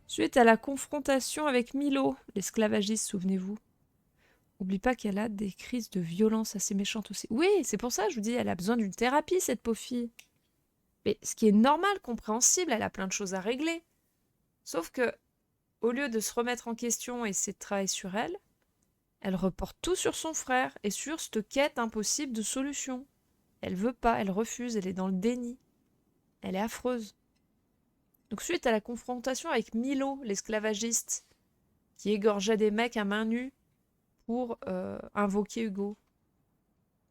Suite à la confrontation avec Milo, l'esclavagiste, souvenez-vous. Oublie pas qu'elle a des crises de violence assez méchantes aussi. Oui, c'est pour ça que je vous dis, elle a besoin d'une thérapie, cette pauvre fille. Mais ce qui est normal, compréhensible, elle a plein de choses à régler. Sauf que, au lieu de se remettre en question et essayer de travailler sur elle, elle reporte tout sur son frère et sur cette quête impossible de solution. Elle veut pas, elle refuse, elle est dans le déni. Elle est affreuse. Donc suite à la confrontation avec Milo, l'esclavagiste, qui égorgeait des mecs à main nue pour invoquer Hugo,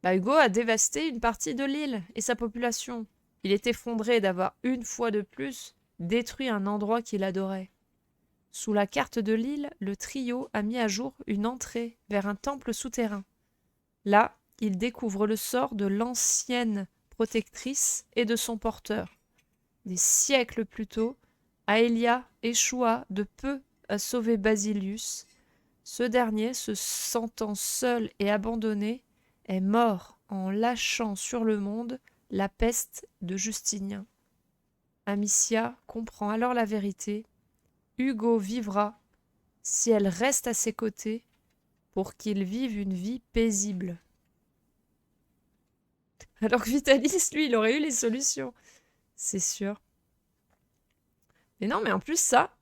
bah Hugo a dévasté une partie de l'île et sa population. Il est effondré d'avoir une fois de plus détruit un endroit qu'il adorait. Sous la carte de l'île, le trio a mis à jour une entrée vers un temple souterrain. Là, il découvre le sort de l'ancienne protectrice et de son porteur. Des siècles plus tôt, Aelia échoua de peu à sauver Basilius. Ce dernier, se sentant seul et abandonné, est mort en lâchant sur le monde la peste de Justinien. Amicia comprend alors la vérité. Hugo vivra si elle reste à ses côtés pour qu'il vive une vie paisible. Alors que Vitalis, lui, il aurait eu les solutions. C'est sûr. Mais non, mais en plus, ça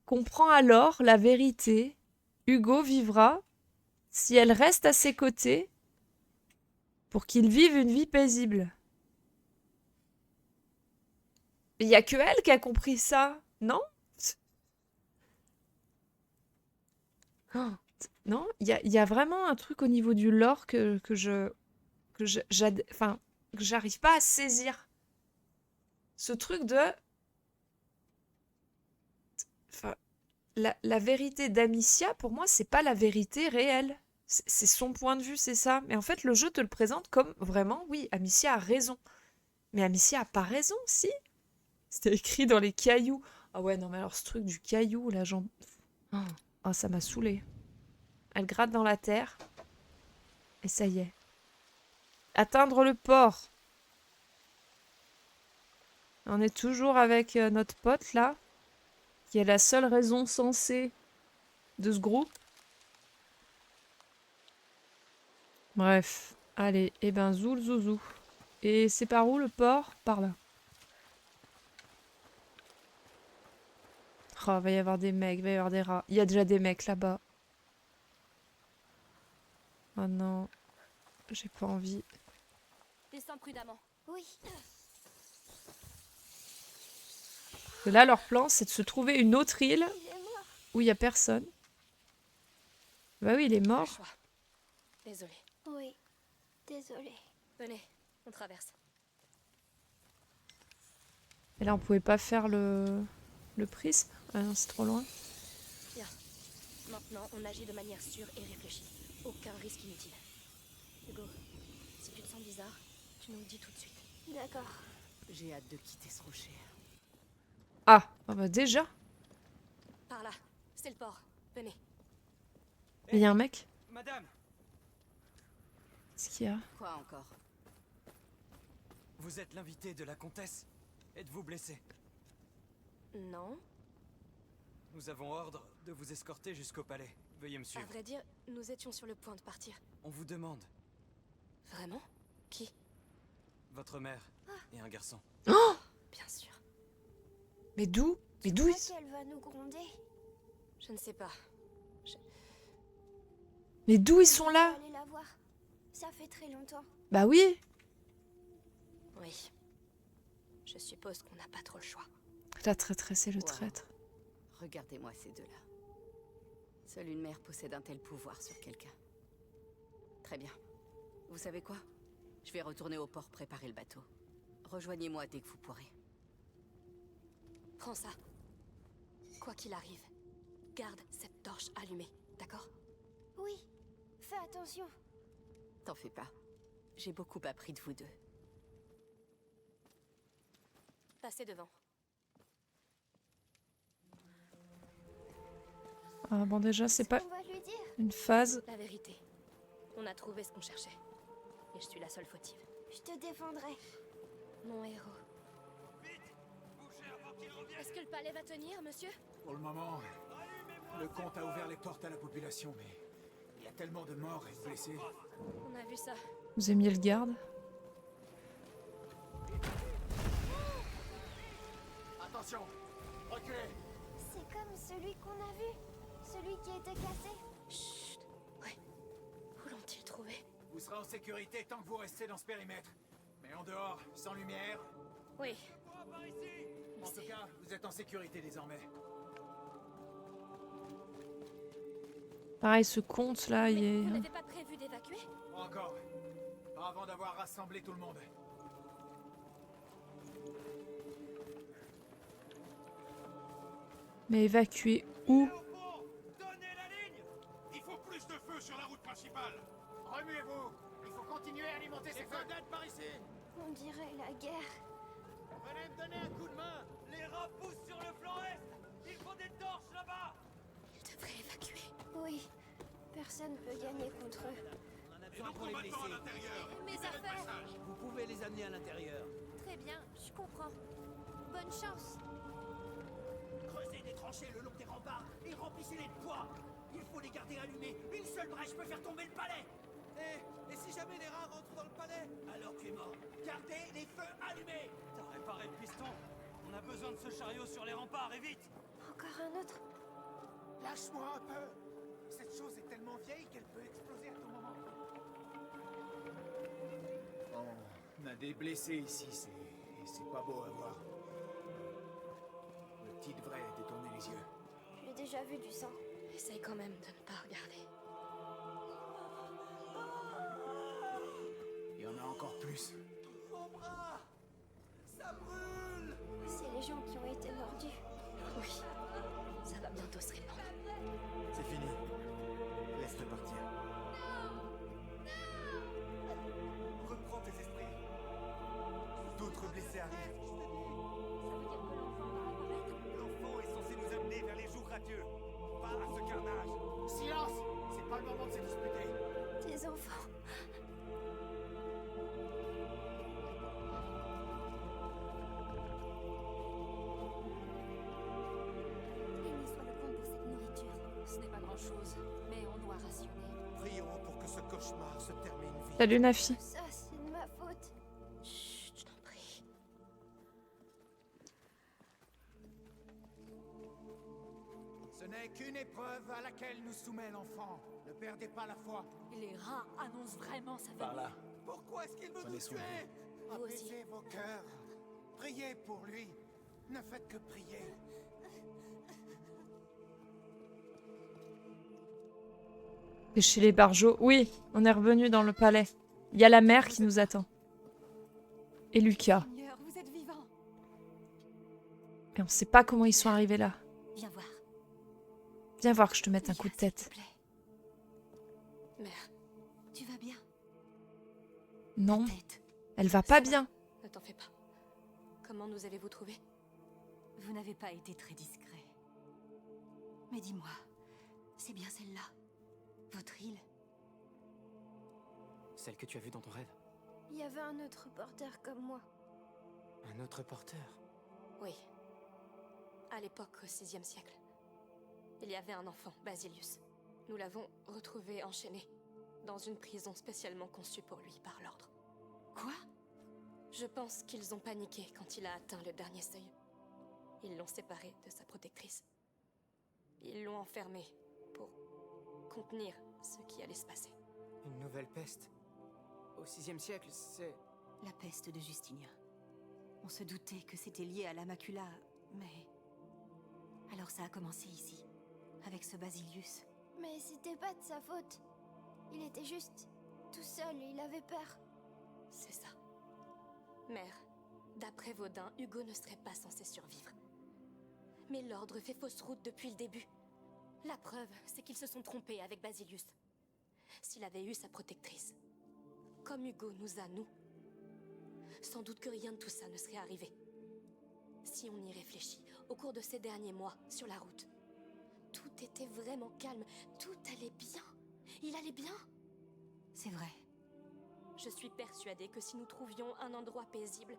comprend alors la vérité. Hugo vivra si elle reste à ses côtés pour qu'il vive une vie paisible. Il n'y a que elle qui a compris ça, non? Oh, non, il y a vraiment un truc au niveau du lore enfin, que j'arrive pas à saisir. Ce truc de, enfin, la vérité d'Amicia, pour moi, c'est pas la vérité réelle. C'est son point de vue, c'est ça. Mais en fait, le jeu te le présente comme vraiment, oui, Amicia a raison. Mais Amicia a pas raison, si. C'était écrit dans les cailloux. Ah ouais, non, mais alors ce truc du caillou, là, j'en... Oh, ça m'a saoulé. Elle gratte dans la terre. Et ça y est. Atteindre le port. On est toujours avec notre pote, là, qui est la seule raison sensée de ce groupe. Bref. Allez, eh ben, zoul zouzou. Et c'est par où le port? Par là. Oh, va y avoir des mecs, va y avoir des rats. Il y a déjà des mecs là-bas. Oh non, j'ai pas envie. Descends prudemment. Oui. Et là, leur plan, c'est de se trouver une autre île Il est mort. où il y a personne. Bah oui, il est Pas le mort. choix. Désolé. Oui, désolée. Venez, on traverse. Et là, on pouvait pas faire le prisme. Ah non, c'est trop loin. Bien. Maintenant, on agit de manière sûre et réfléchie. Aucun risque inutile. Hugo, si tu te sens bizarre, tu nous le dis tout de suite. D'accord. J'ai hâte de quitter ce rocher. Ah, ah bah déjà. Par là, c'est le port. Venez. Il y a un mec. Madame, Qu'est-ce qu'il y a? quoi encore? Vous êtes l'invité de la comtesse. Êtes-vous blessé? Non. Nous avons ordre de vous escorter jusqu'au palais. Veuillez me À suivre. vrai dire, nous étions sur le point de partir. On vous demande. Vraiment? Qui? Votre mère et un garçon. Bien sûr. Mais d'où? Mais Tu d'où crois ils... qu'elle va nous gronder? Je ne sais pas. Mais d'où ils sont là? Allez la voir. Ça fait très longtemps. Bah oui. Oui. Je suppose qu'on n'a pas trop le choix. La traîtresse, c'est le Wow. traître. Regardez-moi ces deux-là. Seule une mère possède un tel pouvoir sur quelqu'un. Très bien. Vous savez quoi? Je vais retourner au port préparer le bateau. Rejoignez-moi dès que vous pourrez. Prends ça. Quoi qu'il arrive, garde cette torche allumée, d'accord? Oui, fais attention. T'en fais pas. J'ai beaucoup appris de vous deux. Passez devant. Ah bon, déjà, c'est pas On va lui dire. une phase. La vérité. On a trouvé ce qu'on cherchait. Et je suis la seule fautive. Je te défendrai. Mon héros. Vite! Bougez avant Est-ce que le palais va tenir, monsieur? Pour le moment, le comte a ouvert les portes à la population, mais il y a tellement de morts et de blessés. On a vu ça. Vous aimiez le garde? Attention, reculez. C'est comme celui qu'on a vu. Celui qui était cassé. Chut. Ouais. Où l'ont-ils trouvé? Vous serez en sécurité tant que vous restez dans ce périmètre. Mais en dehors, sans lumière, Oui. en tout cas, vous êtes en sécurité désormais. Pareil, ce comte là, il Mais est... vous n'avez pas prévu d'évacuer? Pas encore. Pas avant d'avoir rassemblé tout le monde. Mais évacuer où? Donnez la ligne. Il faut plus de feu sur la route principale. Remuez-vous. Il faut continuer à alimenter ces feux. Par ici. On dirait la guerre. Venez me donner un coup de main. Les rats poussent sur le flanc est. Il faut des torches là-bas. Ils devraient évacuer. Oui. Personne peut gagner contre eux. On en a besoin pour les blessés. Mes affaires. Vous pouvez les amener à l'intérieur. Très bien, je comprends. Bonne chance. Creusez des tranchées le long des remparts et remplissez-les de poids. Il faut les garder allumés. Une seule brèche peut faire tomber le palais. Et si jamais les rats rentrent dans le palais? Alors tu es mort. Gardez les feux allumés. T'as réparé le piston? On a besoin de ce chariot sur les remparts, et vite! Encore un autre. Lâche-moi un peu. Cette chose est tellement vieille qu'elle peut exploser à tout moment. On a des blessés ici, c'est pas beau à voir. Le petit devrait détourner les yeux. J'ai déjà vu du sang. Essaye quand même de ne pas regarder. Il y en a encore plus. Mon bras! Ça brûle! C'est les gens qui ont été mordus. Oui. Ça va bientôt se répandre. C'est fini. Laisse-le partir. Reprends tes esprits. D'autres blessés arrivent. L'enfant est censé nous amener vers les jours radieux. Pas à ce carnage. Silence. C'est pas le moment de se disputer. Des enfants. Béni soit le comte pour cette nourriture. Ce n'est pas grand-chose, mais on doit rationner. Prions pour que ce cauchemar se termine vite. Salut Nafi. Ça, c'est de ma faute. Chut, je t'en prie. Ce n'est qu'une épreuve à laquelle nous soumet l'enfant. Ne perdez pas la foi. Les rats annoncent vraiment sa Par là. Pourquoi est-ce qu'il veut Prenez nous soin de tuer? Vous aussi. Apaisez vos cœurs. Priez pour lui. Ne faites que prier. Et chez les Barjots. Oui, on est revenu dans le palais. Il y a la mère qui nous attend. Et Lucas. Seigneur, vous êtes vivant. Et on sait pas comment ils sont arrivés là. Viens voir. Viens voir que je te mette un coup de S'il te tête. plaît. Mère, tu vas bien? Non, Tête. elle va pas bien. Ne t'en fais pas. Comment nous avez-vous trouvés? Vous n'avez pas été très discret. Mais dis-moi, c'est bien celle-là, votre île? Celle que tu as vue dans ton rêve? Il y avait un autre reporter comme moi. Un autre porteur? Oui. À l'époque, au VIe siècle. Il y avait un enfant, Basilius. Nous l'avons retrouvé enchaîné dans une prison spécialement conçue pour lui par l'ordre. Quoi? Je pense qu'ils ont paniqué quand il a atteint le dernier seuil. Ils l'ont séparé de sa protectrice. Ils l'ont enfermé pour contenir ce qui allait se passer. Une nouvelle peste? Au VIe siècle, c'est... La peste de Justinien. On se doutait que c'était lié à la macula, mais... Alors ça a commencé ici, avec ce Basilius. Mais c'était pas de sa faute. Il était juste tout seul et il avait peur. C'est ça. Mère, d'après Vaudin, Hugo ne serait pas censé survivre. Mais l'ordre fait fausse route depuis le début. La preuve, c'est qu'ils se sont trompés avec Basilius. S'il avait eu sa protectrice, comme Hugo nous a, nous, sans doute que rien de tout ça ne serait arrivé. Si on y réfléchit, au cours de ces derniers mois, sur la route, tout était vraiment calme, tout allait bien. Il allait bien. C'est vrai. Je suis persuadée que si nous trouvions un endroit paisible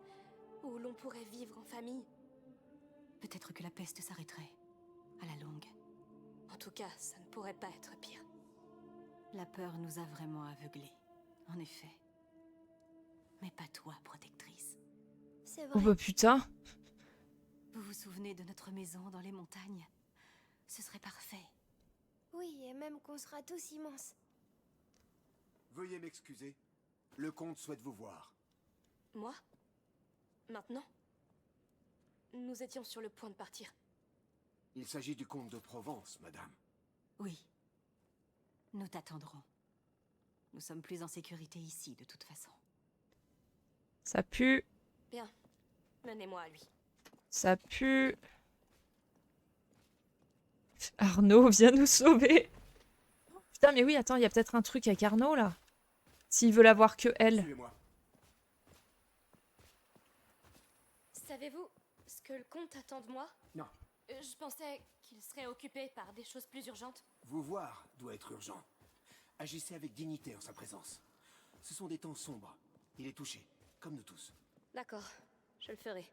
où l'on pourrait vivre en famille, peut-être que la peste s'arrêterait, à la longue. En tout cas, ça ne pourrait pas être pire. La peur nous a vraiment aveuglés, en effet. Mais pas toi, protectrice. C'est Oh vrai. bah putain. Vous vous souvenez de notre maison dans les montagnes? Ce serait parfait. Oui, et même qu'on sera tous immenses. Veuillez m'excuser. Le comte souhaite vous voir. Moi? Maintenant? Nous étions sur le point de partir. Il s'agit du comte de Provence, madame. Oui. Nous t'attendrons. Nous sommes plus en sécurité ici, de toute façon. Ça pue. Bien. Menez-moi à lui. Ça pue. Arnaud, viens nous sauver. Putain, mais oui, attends, il y a peut-être un truc avec Arnaud, là. S'il veut la voir que elle. Suivez-moi. Savez-vous ce que le comte attend de moi? Non. Je pensais qu'il serait occupé par des choses plus urgentes. Vous voir doit être urgent. Agissez avec dignité en sa présence. Ce sont des temps sombres. Il est touché, comme nous tous. D'accord, je le ferai.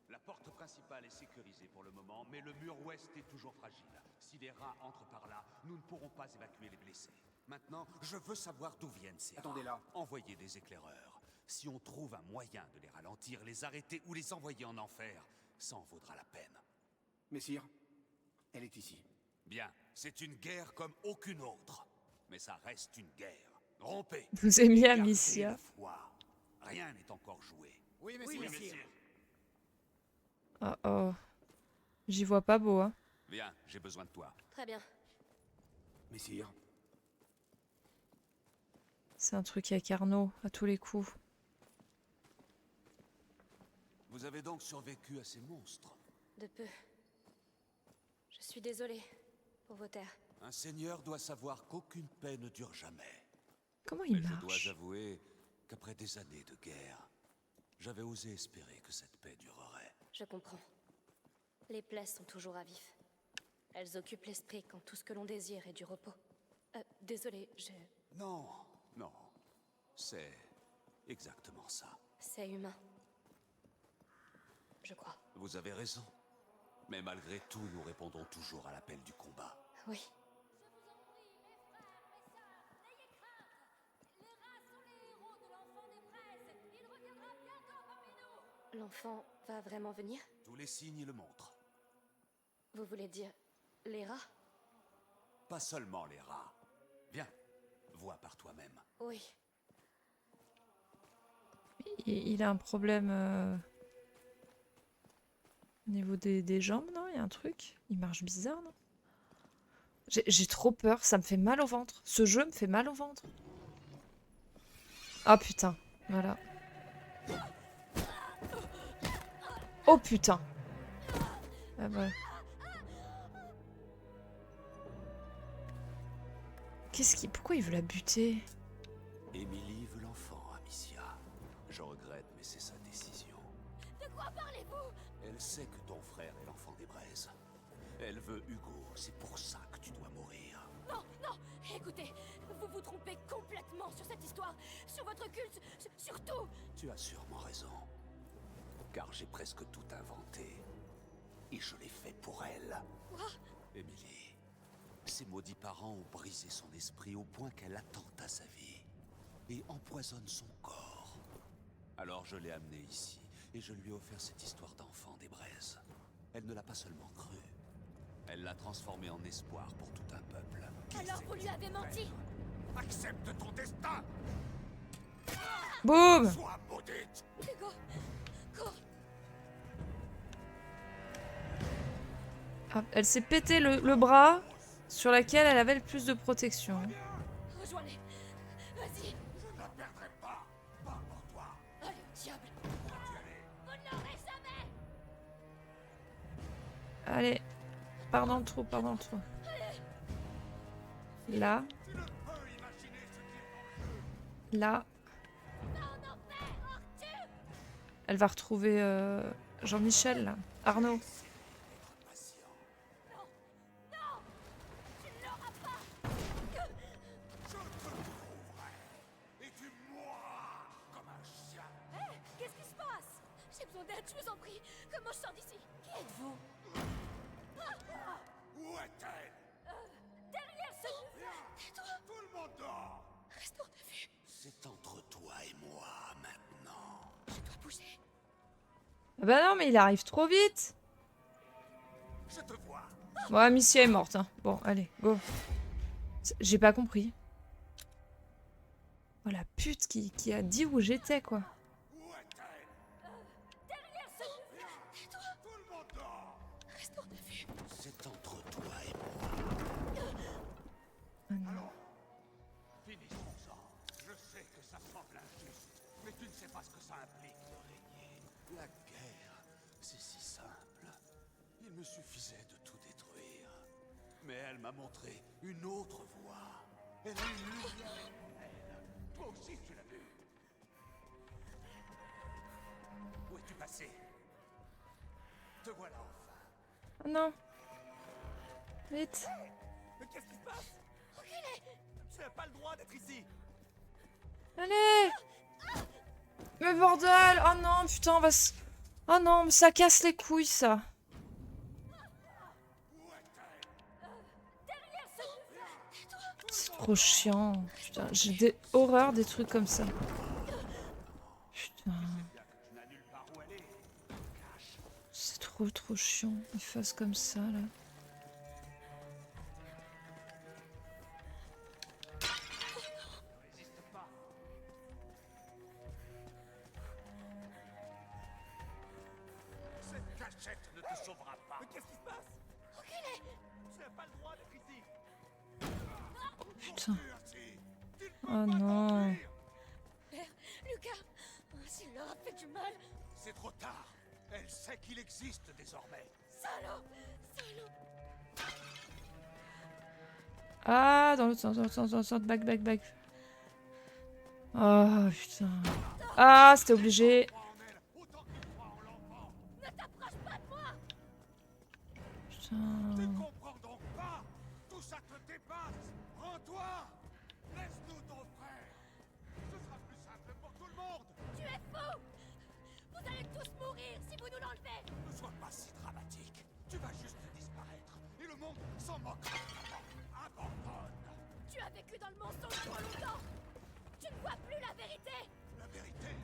La porte principale est sécurisée pour le moment, mais le mur ouest est toujours fragile. Si les rats entrent par là, nous ne pourrons pas évacuer les blessés. Maintenant, je veux savoir d'où viennent ces rats. Attendez là. Envoyez des éclaireurs. Si on trouve un moyen de les ralentir, les arrêter ou les envoyer en enfer, ça en vaudra la peine. Messire, elle est ici. Bien, c'est une guerre comme aucune autre. Mais ça reste une guerre. Rompez. Vous aimiez Gardez Amicia. la foi. Rien n'est encore joué. Oui, Oh oh. J'y vois pas beau, hein. Viens, j'ai besoin de toi. Très bien. Messire, C'est un truc avec Arnaud, à tous les coups. Vous avez donc survécu à ces monstres. De peu. Je suis désolée pour vos terres. Un seigneur doit savoir qu'aucune paix ne dure jamais. Comment Mais il je marche? dois avouer qu'après des années de guerre, j'avais osé espérer que cette paix durerait. Je comprends. Les plaies sont toujours à vif. Elles occupent l'esprit quand tout ce que l'on désire est du repos. Désolée, Non, non. C'est exactement ça. c'est humain. Je crois. Vous avez raison. Mais malgré tout, nous répondons toujours à l'appel du combat. Oui. L'enfant va vraiment venir? Tous les signes le montrent. Vous voulez dire les rats? Pas seulement les rats. Viens, vois par toi-même. Oui. Il a un problème au niveau des jambes, non? Il y a un truc? Il marche bizarre, non? J'ai trop peur, ça me fait mal au ventre. Ce jeu me fait mal au ventre. Ah putain, voilà. Oh putain. Ah bah. Pourquoi il veut la buter? Émilie veut l'enfant, Amicia. Je regrette, mais c'est sa décision. De quoi parlez-vous? Elle sait que ton frère est l'enfant des braises. Elle veut Hugo, c'est pour ça que tu dois mourir. Non, non, écoutez, vous vous trompez complètement sur cette histoire, sur votre culte, sur tout. Tu as sûrement raison. Car j'ai presque tout inventé. Et je l'ai fait pour elle. Quoi? Émilie, ses maudits parents ont brisé son esprit au point qu'elle attente à sa vie. Et empoisonne son corps. Alors je l'ai amenée ici, et je lui ai offert cette histoire d'enfant des braises. Elle ne l'a pas seulement cru. Elle l'a transformé en espoir pour tout un peuple. Alors vous lui avez menti? accepte ton destin. Boum! Sois maudite. Hugo, cours. Ah, elle s'est pété le bras sur laquelle elle avait le plus de protection. Rejoins-les. Vas-y. Je ne la perdrai pas. Pas pour toi. Allez, au diable. Vous ne l'aurez jamais. Allez, pars dans le trou, pars dans le trou. Là. Là. Elle va retrouver Jean-Michel, là. Arnaud. Et tu mourras comme un chien. Qu'est-ce qui se passe? J'ai besoin d'aide, je vous en prie. Comment je sors d'ici? Qui êtes-vous? Ah bah non, mais il arrive trop vite. Je te vois. Bon, Amicia est morte. Hein. Bon, allez, go. J'ai pas compris. Oh la pute qui a dit où j'étais, quoi. Où est-elle? Derrière ce... Tout le monde dort. Restons de vue. C'est entre toi et moi. Ah non. Alors, finissons-en. Je sais que ça semble injuste, mais tu ne sais pas ce que ça implique de régner. La guerre, c'est si simple. Il me suffisait de tout détruire. Mais elle m'a montré une autre voie. Elle a une lumière en elle. Toi aussi, tu l'as vu. Où es-tu passé? Te voilà enfin. Oh non. Vite. Mais qu'est-ce qui se passe? Tu n'as pas le droit d'être ici. Allez. Mais bordel. Oh non, putain, on va se... Oh non, mais ça casse les couilles, ça. C'est trop chiant. Putain, j'ai des horreurs des trucs comme ça. Putain. C'est trop chiant. Ils fassent comme ça, là. Cette cachette ne te sauvera pas. Mais qu'est-ce qui se passe? Tu n'as pas le droit d'être ici. Putain. Ainsi, Oh non. Père, Lucas, s'il leur a fait du mal, c'est trop tard. Elle sait qu'il existe désormais. salaud, salaud. Ah, dans l'autre sens, back. Oh, putain. Ah, c'était obligé. Crois en elle autant qu'il croit en l'enfant. Ne t'approche pas de moi. Tu Putain. ne comprends donc pas. Tout ça te dépasse. Rends-toi. Laisse-nous ton frère. Ce sera plus simple pour tout le monde. Tu es fou. Vous allez tous mourir si vous nous l'enlevez. Ne sois pas si dramatique. Tu vas juste disparaître. Et le monde s'en moquera. Abandonne. Tu as vécu dans le mensonge trop longtemps. Tu ne vois plus la vérité. La vérité,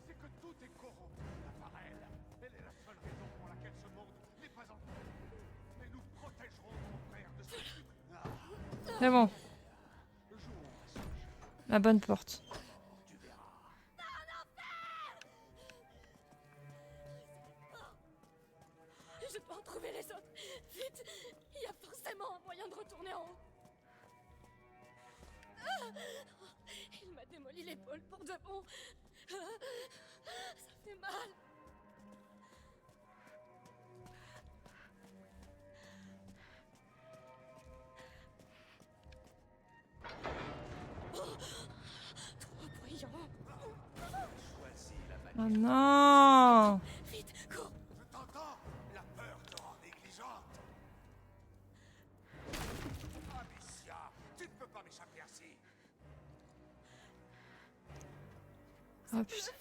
c'est que tout est corrompu par elle. Elle est la seule raison pour laquelle ce monde n'est pas en paix. Mais nous protégerons ton frère de ce type. C'est bon. Jouons à ce jeu. La bonne porte. Tu verras. Je dois en trouver les autres. Vite, il y a forcément un moyen de retourner en haut. Ah, il m'a démoli l'épaule pour de bon. Ah, ça fait mal. Oh, trop bruyant. Choisis la Oh manière. non. Vite, cours. Je t'entends. La peur te rend négligente. Amicia, tu ne peux pas m'échapper ainsi. Oh putain.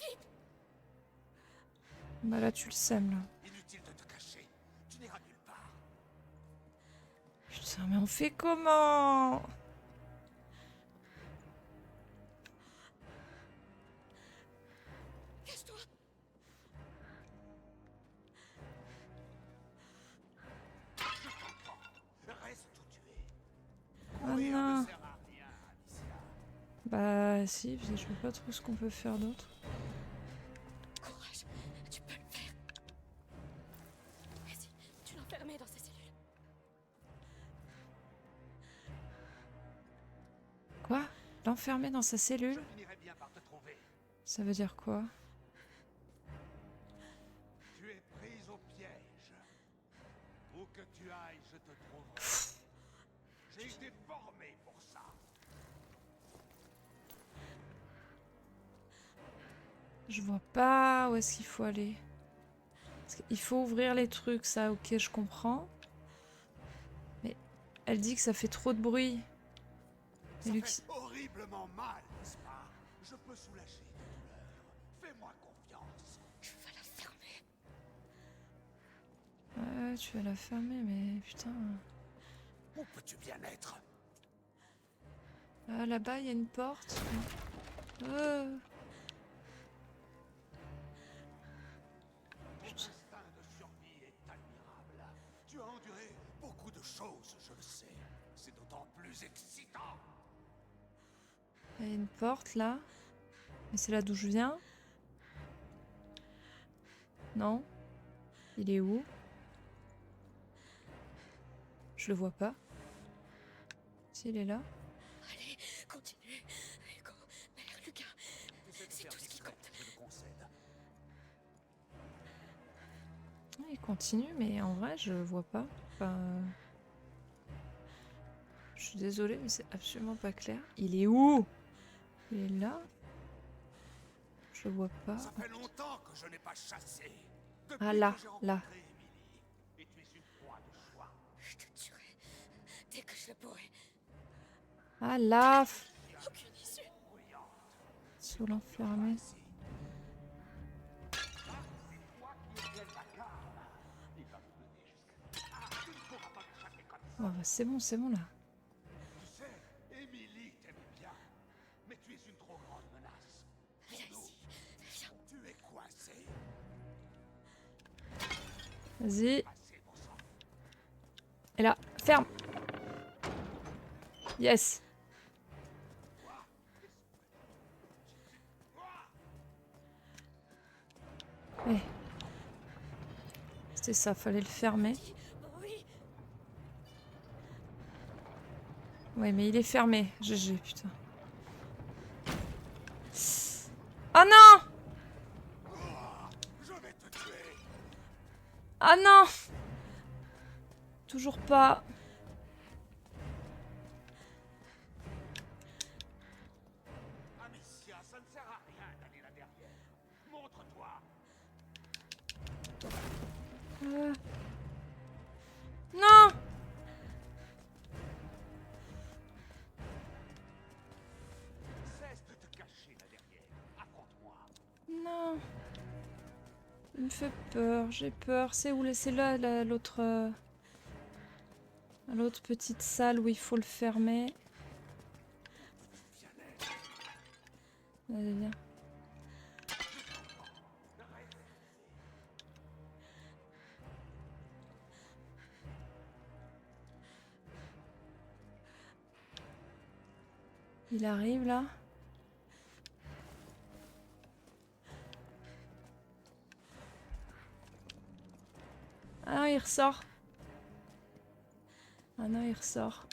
Bah là, tu le sèmes, là. Inutile de te cacher. Tu n'iras nulle part. Putain, mais on fait comment? Cache-toi. Reste où tu es. Oh Courir non. ne sert à rien, Amicia. Bah si, je vois pas trop ce qu'on peut faire d'autre. Courage, tu peux le faire. Vas-y, tu l'enfermais dans ses cellules. Quoi? L'enfermer dans sa cellule? Je finirai bien par te trouver. Ça veut dire quoi? Tu es prise au piège. Où que tu ailles, je te trouverai. J'ai été formé pour ça. Je vois pas où est-ce qu'il faut aller. Il faut ouvrir les trucs, ça, ok, je comprends. Mais elle dit que ça fait trop de bruit. Ça Et lui fait qui- horriblement mal, n'est-ce pas? Je peux soulager tes douleurs. Fais-moi confiance. Tu vas la fermer. Ouais, tu vas la fermer, mais putain. Où peux-tu bien être? Ah, là-bas, il y a une porte. Putain. de choses, je le sais. C'est d'autant plus excitant. Il y a une porte là. Mais c'est là d'où je viens. Non. Il est où? Je le vois pas. Si, il est là. Allez, continue. Hugo, Mère, Lucas, c'est tout ce qui compte. Je le concède. Il continue, mais en vrai, je vois pas. Enfin, je suis désolée, mais c'est absolument pas clair. Il est où? Il est là? Je le vois pas. Ça fait longtemps que je n'ai pas chassé. Depuis Ah là, que j'ai là. rencontré Emily. Et tu es une proie de choix. Je te tuerai dès que je le pourrai. Ah là! Aucune issue. Sous l'enfermé. Oh, bah, c'est bon là. Tu sais, Emily t'aime bien. Mais tu es une trop grande menace. Viens ici. Viens. Tu es coincé. Vas-y. Assez, bon sang. Et là, ferme. Yes. Eh. C'était ça, fallait le fermer. Oui. Ouais, mais il est fermé. GG, putain. Oh non! Je vais te tuer. Ah non! Toujours pas. Amicia, ça ne sert à rien d'aller là derrière. Montre-toi. Non! Cesse de te cacher là derrière. Affronte-moi. Non. Il me fait peur, j'ai peur. C'est où? C'est là, l'autre... l'autre petite salle où il faut le fermer. Allez, viens. Il arrive là. Ah non, il ressort. Ah non, il ressort.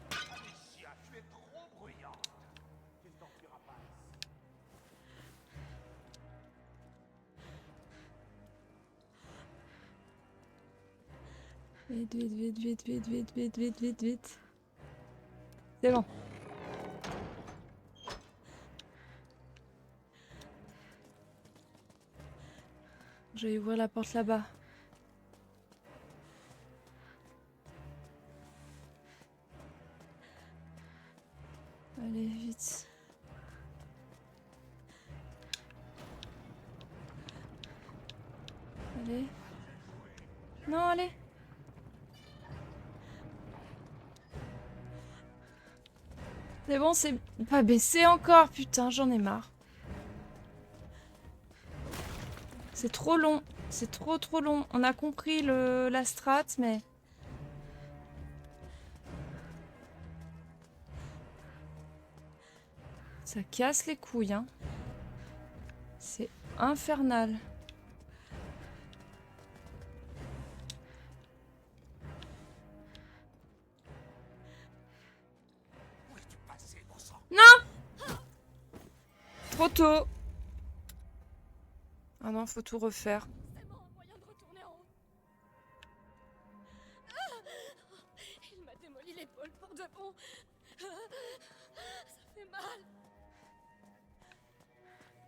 Amicia, tu es trop bruyante. Tu ne t'enfuiras pas ici. Vite, vite, vite, vite, vite, vite, vite, vite, vite, vite. C'est bon. Je vais ouvrir la porte là-bas. Allez, vite. Allez. Non, allez. C'est bon, c'est pas baissé encore. Putain, j'en ai marre. C'est trop long. C'est trop long. On a compris la strat, mais... Ça casse les couilles, hein. C'est infernal. Où es-tu passé, bon sang? Trop tôt. Ah non, faut tout refaire. C'est un moyen de retourner en haut. Ah, il m'a démoli l'épaule pour de bon. Ça fait mal.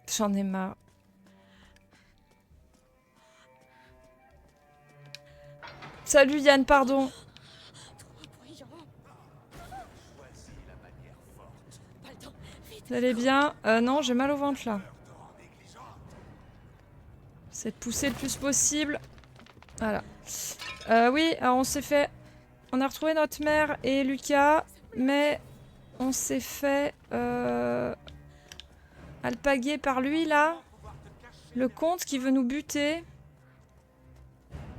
J'en ai marre. Salut Yann, pardon. Trop bruyant. Choisis la manière forte. Pas le temps. Vite. Vous allez bien? Non, j'ai mal au ventre là. Te rend négligente. C'est de pousser le plus possible. Voilà. Oui, alors on s'est fait... On a retrouvé notre mère et Lucas, mais on s'est fait alpaguer par lui là. Pouvoir te cacher Le comte qui veut nous buter.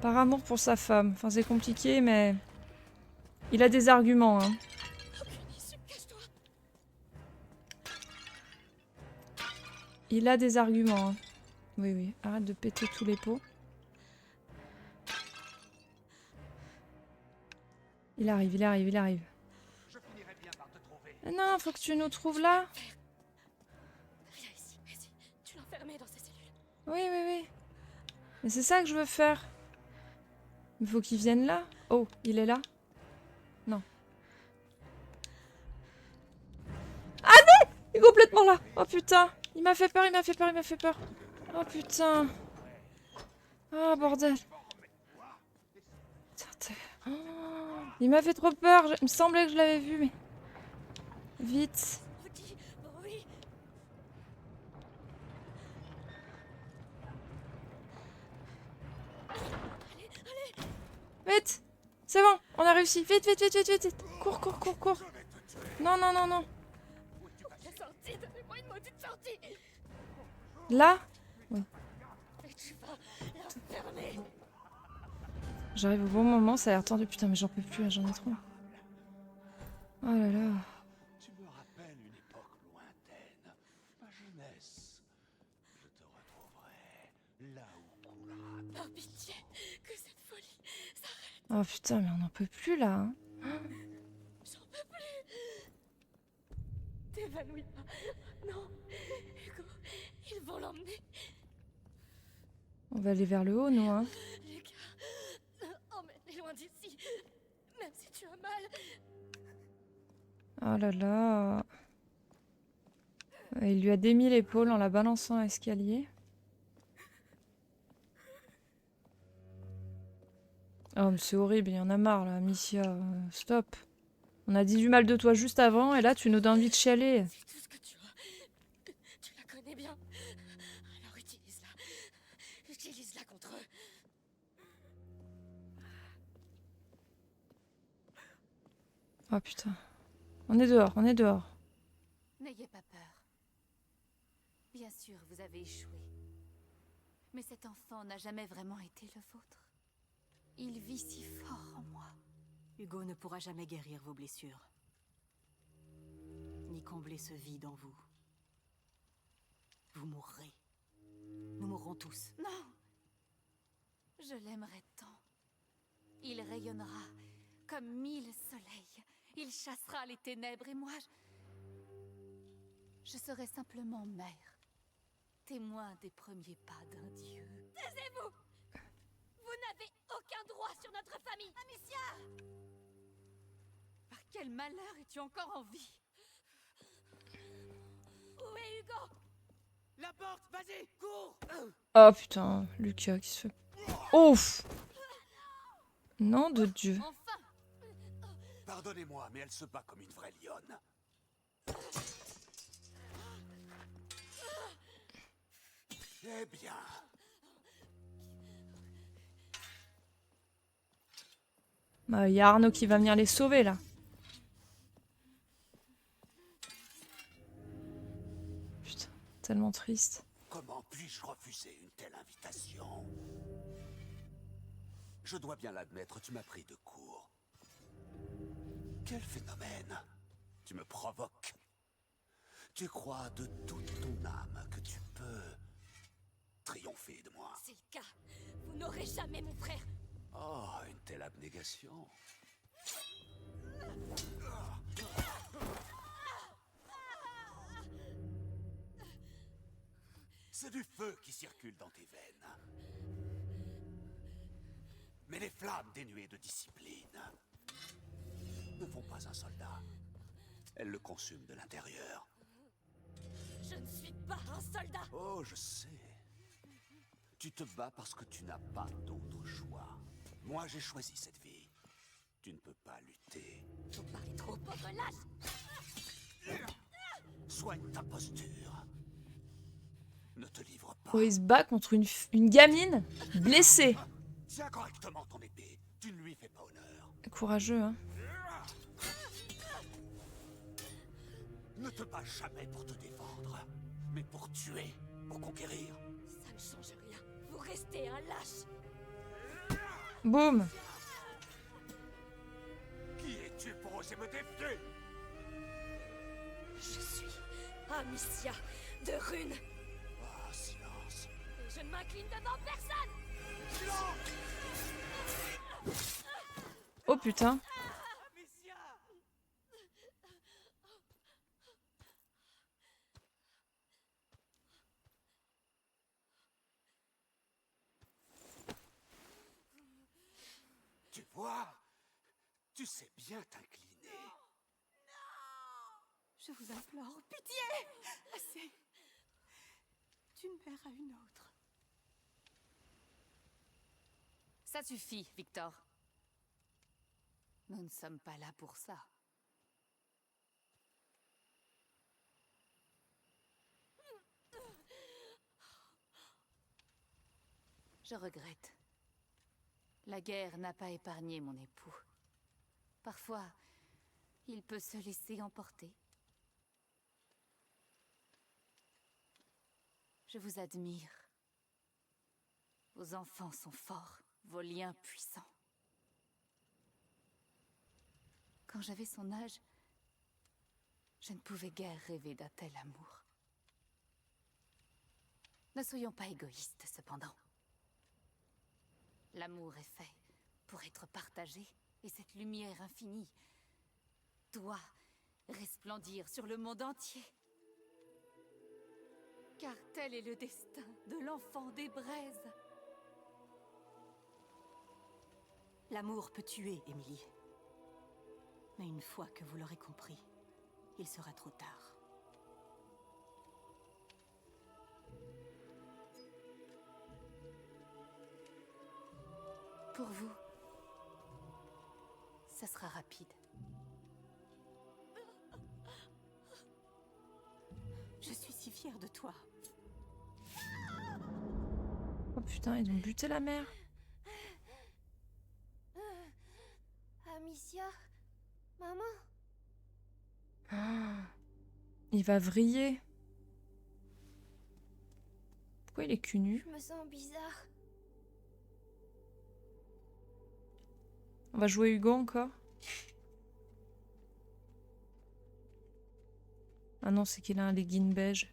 Par amour pour sa femme. Enfin, c'est compliqué, mais... Il a des arguments, hein. Aucune issue, cache-toi. Il a des arguments, hein. Oui, oui. Arrête de péter tous les pots. Il arrive, il arrive, il arrive. Je finirai bien par te trouver. Non, faut que tu nous trouves là. Viens ici, vas-y. Tu l'as enfermé dans ses cellules. Oui, oui, oui. Mais c'est ça que je veux faire. Il faut qu'il vienne là. Oh, il est là? Non. Ah non! Il est complètement là. Oh putain. Il m'a fait peur, il m'a fait peur, il m'a fait peur. Oh putain. Ah bordel. Putain, oh, il m'a fait trop peur. Il me semblait que je l'avais vu, mais... Vite. Maudit bruit. Vite. C'est bon, on a réussi. Vite, vite, vite, vite, vite, vite. Cours, cours, cours, cours. Non, non, non, non. La sortie, donnez-moi une maudite sortie. Là? Et tu vas l'enfermer. J'arrive au bon moment, ça a l'air tendu. Putain, mais j'en peux plus, j'en ai trop. Oh là là. Tu me rappelles une époque lointaine, ma jeunesse. Je te retrouverai là où coulera. Par pitié, que cette folie s'arrête. Oh putain, mais on n'en peut plus là. Hein. J'en peux plus. T'évanouis pas. Non, Hugo, ils vont l'emmener. On va aller vers le haut, nous, hein. Lucas, emmène-les loin d'ici. Même si tu as mal. Oh là là. Il lui a démis l'épaule en la balançant à l'escalier. Oh, mais c'est horrible, il y en a marre là, Amicia. Stop. On a dit du mal de toi juste avant et là tu nous donnes envie de chialer. C'est tout ce que tu as. Tu la connais bien. Alors utilise-la. Utilise-la contre eux. Oh putain. On est dehors, on est dehors. N'ayez pas peur. Bien sûr, vous avez échoué. Mais cet enfant n'a jamais vraiment été le vôtre. Il vit si fort en moi. Hugo ne pourra jamais guérir vos blessures. Ni combler ce vide en vous. Vous mourrez. Nous mourrons tous. Non! Je l'aimerais tant. Il rayonnera comme 1000 soleils. Il chassera les ténèbres et moi, je serai simplement mère. Témoin des premiers pas d'un dieu. Taisez-vous. Vous n'avez aucun droit sur notre famille. Amicia! Par quel malheur es-tu encore en vie? Où est Hugo? La porte, vas-y, cours. Oh putain, Lucas qui se fait... Ouf! Nom de Dieu. Enfin! Pardonnez-moi, mais elle se bat comme une vraie lionne. Eh bien, Bah, y a Arnaud qui va venir les sauver là. Putain, tellement triste. comment puis-je refuser une telle invitation? Je dois bien l'admettre, tu m'as pris de court. Quel phénomène! Tu me provoques. Tu crois de toute ton âme que tu peux triompher de moi. C'est le cas. Vous n'aurez jamais mon frère. Oh, une telle abnégation. C'est du feu qui circule dans tes veines. Mais les flammes dénuées de discipline ne font pas un soldat. Elles le consument de l'intérieur. Je ne suis pas un soldat. Oh, je sais. Tu te bats parce que tu n'as pas d'autre choix. Moi, j'ai choisi cette vie. Tu ne peux pas lutter. Vous parlez trop, pauvre lâche. Soigne ta posture. Ne te livre pas. Oh, il se bat contre une gamine blessée. Tiens correctement ton épée. Tu ne lui fais pas honneur. Courageux, hein. Ne te bats jamais pour te défendre, mais pour tuer, pour conquérir. Ça ne lâche. Boum. Qui es-tu pour oser me défier? Je suis Amicia de Rune. Ah, silence. Et je ne m'incline devant personne. Oh putain. Tu vois? Tu sais bien t'incliner. Je vous implore, pitié! Assez. D'une mère à une autre. Ça suffit, Victor. Nous ne sommes pas là pour ça. Je regrette. La guerre n'a pas épargné mon époux. Parfois, il peut se laisser emporter. Je vous admire. Vos enfants sont forts, vos liens puissants. Quand j'avais son âge, je ne pouvais guère rêver d'un tel amour. Ne soyons pas égoïstes, cependant. L'amour est fait pour être partagé, et cette lumière infinie doit resplendir sur le monde entier. Car tel est le destin de l'enfant des braises. L'amour peut tuer, Émilie. Mais une fois que vous l'aurez compris, il sera trop tard. Pour vous, ça sera rapide. Je suis si fière de toi. Oh putain, ils ont buté la mère. Amicia, maman, Ah, il va vriller. Pourquoi il est cul nu? je me sens bizarre. On va jouer Hugo encore. Ah non, c'est qu'il a un legging beige.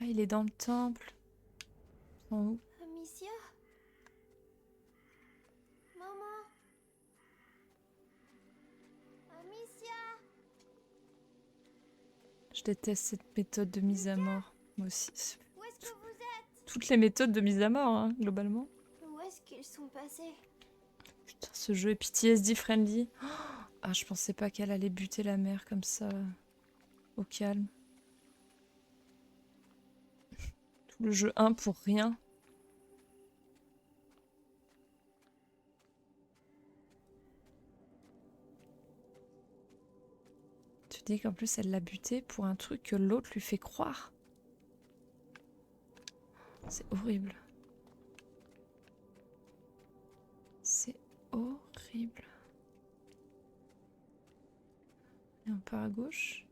Ah, il est dans le temple. Ils sont où? Amicia, maman, Amicia, Je déteste cette méthode de mise à mort. Moi aussi. où est-ce que vous êtes? Toutes les méthodes de mise à mort, hein, globalement. Où est-ce qu'ils sont passés? Putain, ce jeu est PTSD friendly. Ah, je pensais pas qu'elle allait buter la mère comme ça. Au calme. Tout le jeu 1 pour rien. Tu dis qu'en plus elle l'a buté pour un truc que l'autre lui fait croire. C'est horrible. C'est horrible. Et on part à gauche.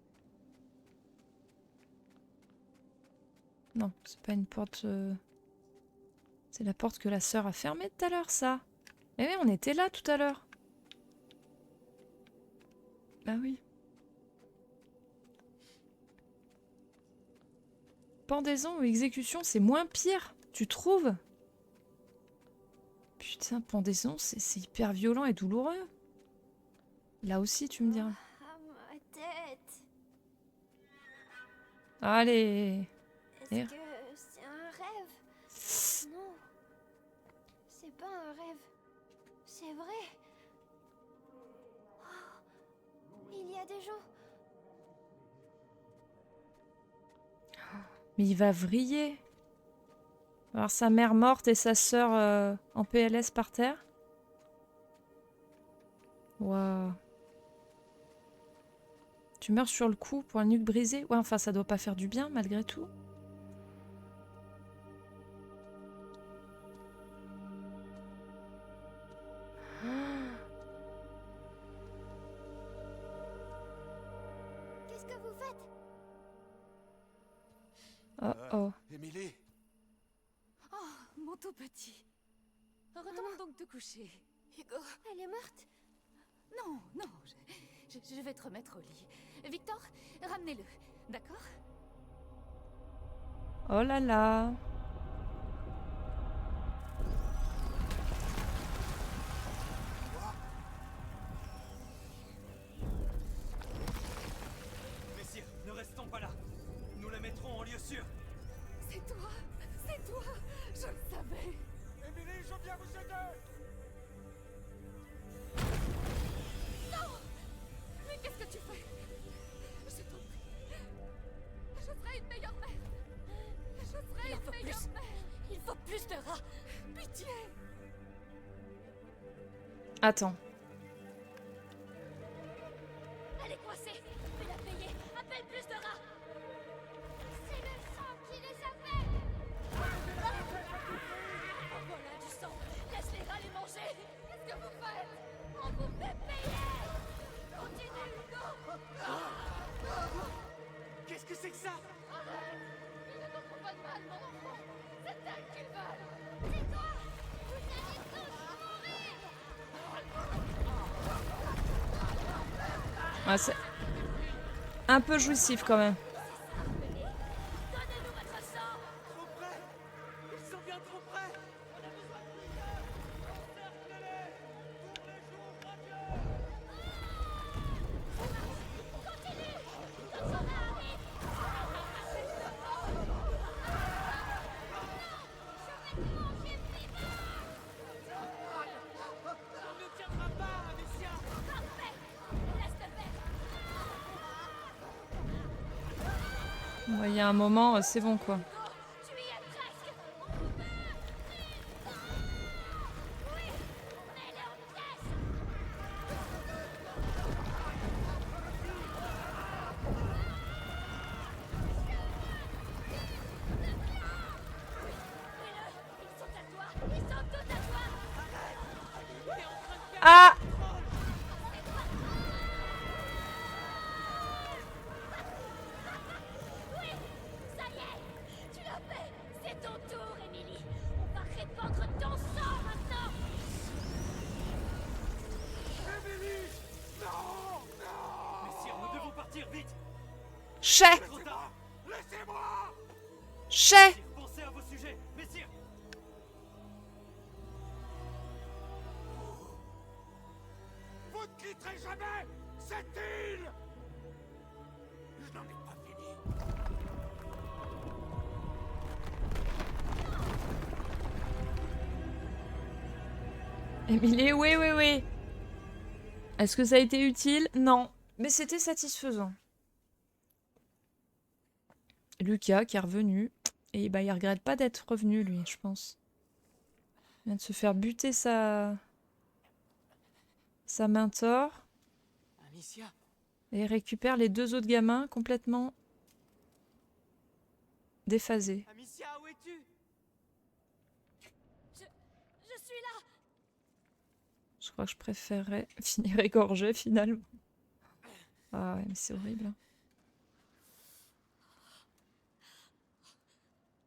Non, c'est pas une porte... C'est la porte que la sœur a fermée tout à l'heure, ça. Eh oui, on était là tout à l'heure. Bah oui. Pendaison ou exécution, c'est moins pire, tu trouves? Putain, pendaison, c'est hyper violent et douloureux. Là aussi, tu me diras. Ah, ma tête. Allez. Est-ce Et- que c'est un rêve? Non, c'est pas un rêve. C'est vrai. Oh, il y a des gens. Mais il va vriller. Alors sa mère morte et sa sœur en PLS par terre. Waouh. Tu meurs sur le coup pour un nuque brisé? Ouais, enfin ça doit pas faire du bien malgré tout. Oh oh. Émilie? Oh, mon tout petit. Retourne donc te coucher. Hugo, Elle est morte? Non, non, je vais te remettre au lit. Victor, ramenez-le, d'accord? Oh là là. Messire, ne restons pas là. Nous la mettrons en lieu sûr. C'est toi, je le savais. Émilie, je viens vous aider! Mais qu'est-ce que tu fais? Je t'en prie. Je serai une meilleure mère. Je serai il en une faut meilleure plus. mère. Il faut plus de rats. Pitié. Attends. Elle est coincée. Fais-la payer. Appelle plus de rats. C'est le sang qui les a fait! Voilà du sang. Laisse les rats les manger. Qu'est-ce que vous faites? On vous fait payer. Continue, Hugo. Qu'est-ce que c'est que ça? Ils ne t'en font pas de mal, mon enfant. C'est elle qu'ils veulent. Tais-toi! Vous allez tous mourir! Ouais, c'est un peu jouissif quand même. Donnez-nous votre sang. Trop près. Ils sont bien trop près. On a besoin de plusieurs. Encerclez-les. Pour les jours radieux. On ne tiendra pas, Amicia. Ouais, il y a un moment, c'est bon quoi. Tu y es presque. On vous meurt. Oui, mets-les en pièces. Ils sont à toi. Ils sont tous à toi. Ah! Oui, ça y est. Tu l'as fait. C'est ton tour, Émilie. On va répandre ton sang maintenant. Émilie! Non! Non! Messire, nous devons partir vite. Chais! Trop tard. Laissez-moi! Chais! Messire, pensez à vos sujets. Messire. Vous ne quitterez jamais cette île! Je n'en ai pas fini. Émilie, oui, oui, oui. Est-ce que ça a été utile? Non. Mais c'était satisfaisant. Lucas qui est revenu. Et bah il regrette pas d'être revenu, lui, je pense. Il vient de se faire buter sa mentor. Amicia. Et il récupère les deux autres gamins complètement déphasés. Amicia, où es-tu? Je suis là. Je crois que je préférerais finir égorgé finalement. Ah ouais, mais c'est horrible. Hein.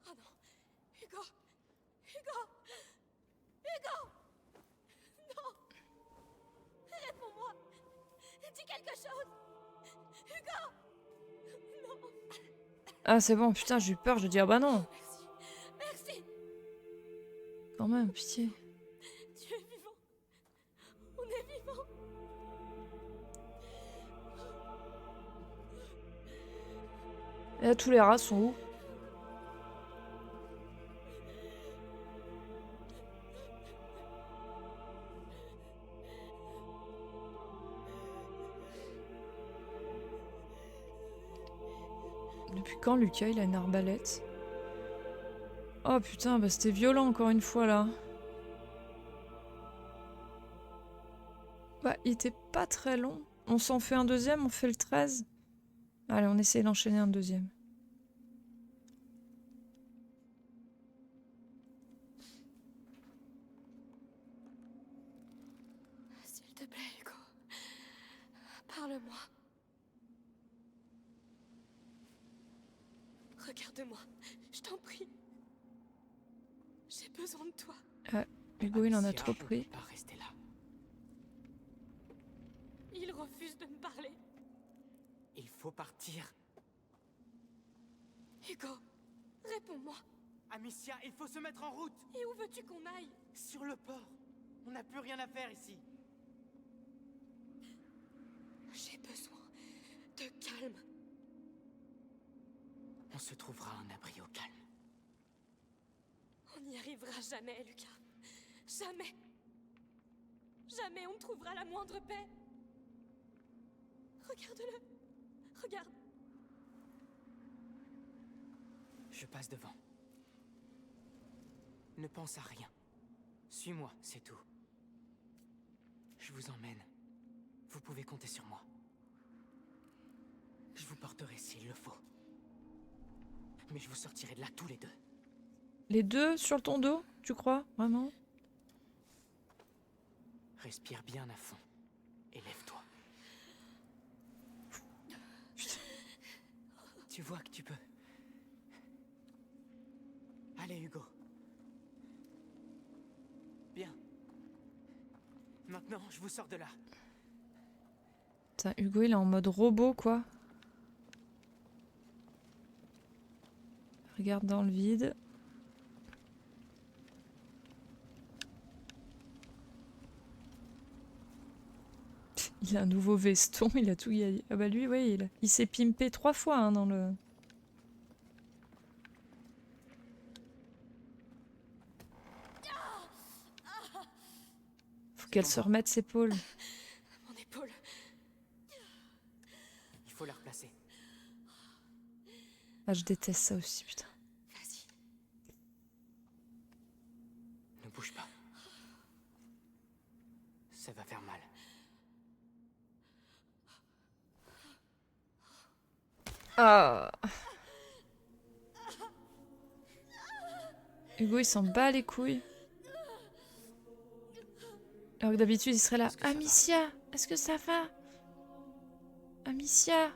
Oh non. Hugo. Hugo. Hugo. Non. Réponds-moi. Dis quelque chose. Hugo. Non. Ah c'est bon, putain, j'ai eu peur, je dis ah bah non. Merci. Merci. Quand même, pitié. Tu es vivant. On est vivant. Et là, tous les rats sont où? Depuis quand Lucas il a une arbalète? Oh putain, bah c'était violent encore une fois là. Bah il était pas très long. On s'en fait un deuxième, on fait le 13. Allez, on essaie d'enchaîner un deuxième. S'il te plaît, Hugo. Parle-moi. Regarde-moi, je t'en prie. J'ai besoin de toi. Hugo, il en a Amicia, trop on peut pris. pas rester là. Il refuse de me parler. Il faut partir. Hugo, réponds-moi. Amicia, il faut se mettre en route. Et où veux-tu qu'on aille? Sur le port. On n'a plus rien à faire ici. J'ai besoin de calme. On se trouvera un abri au calme. On n'y arrivera jamais, Lucas. Jamais. Jamais on ne trouvera la moindre paix. Regarde-le. Regarde. Je passe devant. Ne pense à rien. Suis-moi, c'est tout. Je vous emmène. Vous pouvez compter sur moi. Je vous porterai s'il le faut. Mais je vous sortirai de là tous les deux. Les deux sur ton dos, tu crois? Vraiment? Respire bien à fond. Et lève-toi. Tu vois que tu peux. Allez, Hugo. Bien. Maintenant, je vous sors de là. Putain, Hugo, il est en mode robot, quoi. Regarde dans le vide. Il a un nouveau veston, il a tout gagné. Ah bah lui, ouais, il s'est pimpé 3 fois hein, dans le... Faut qu'elle se remette ses épaules. Mon épaule. Il faut la replacer. Ah, je déteste ça aussi, putain. Vas-y. Ne bouge pas. Ça va faire mal. Ah. Hugo, il s'en bat les couilles. Alors que d'habitude, il serait là. Est-ce que ça va? Amicia, est-ce que ça va? Amicia.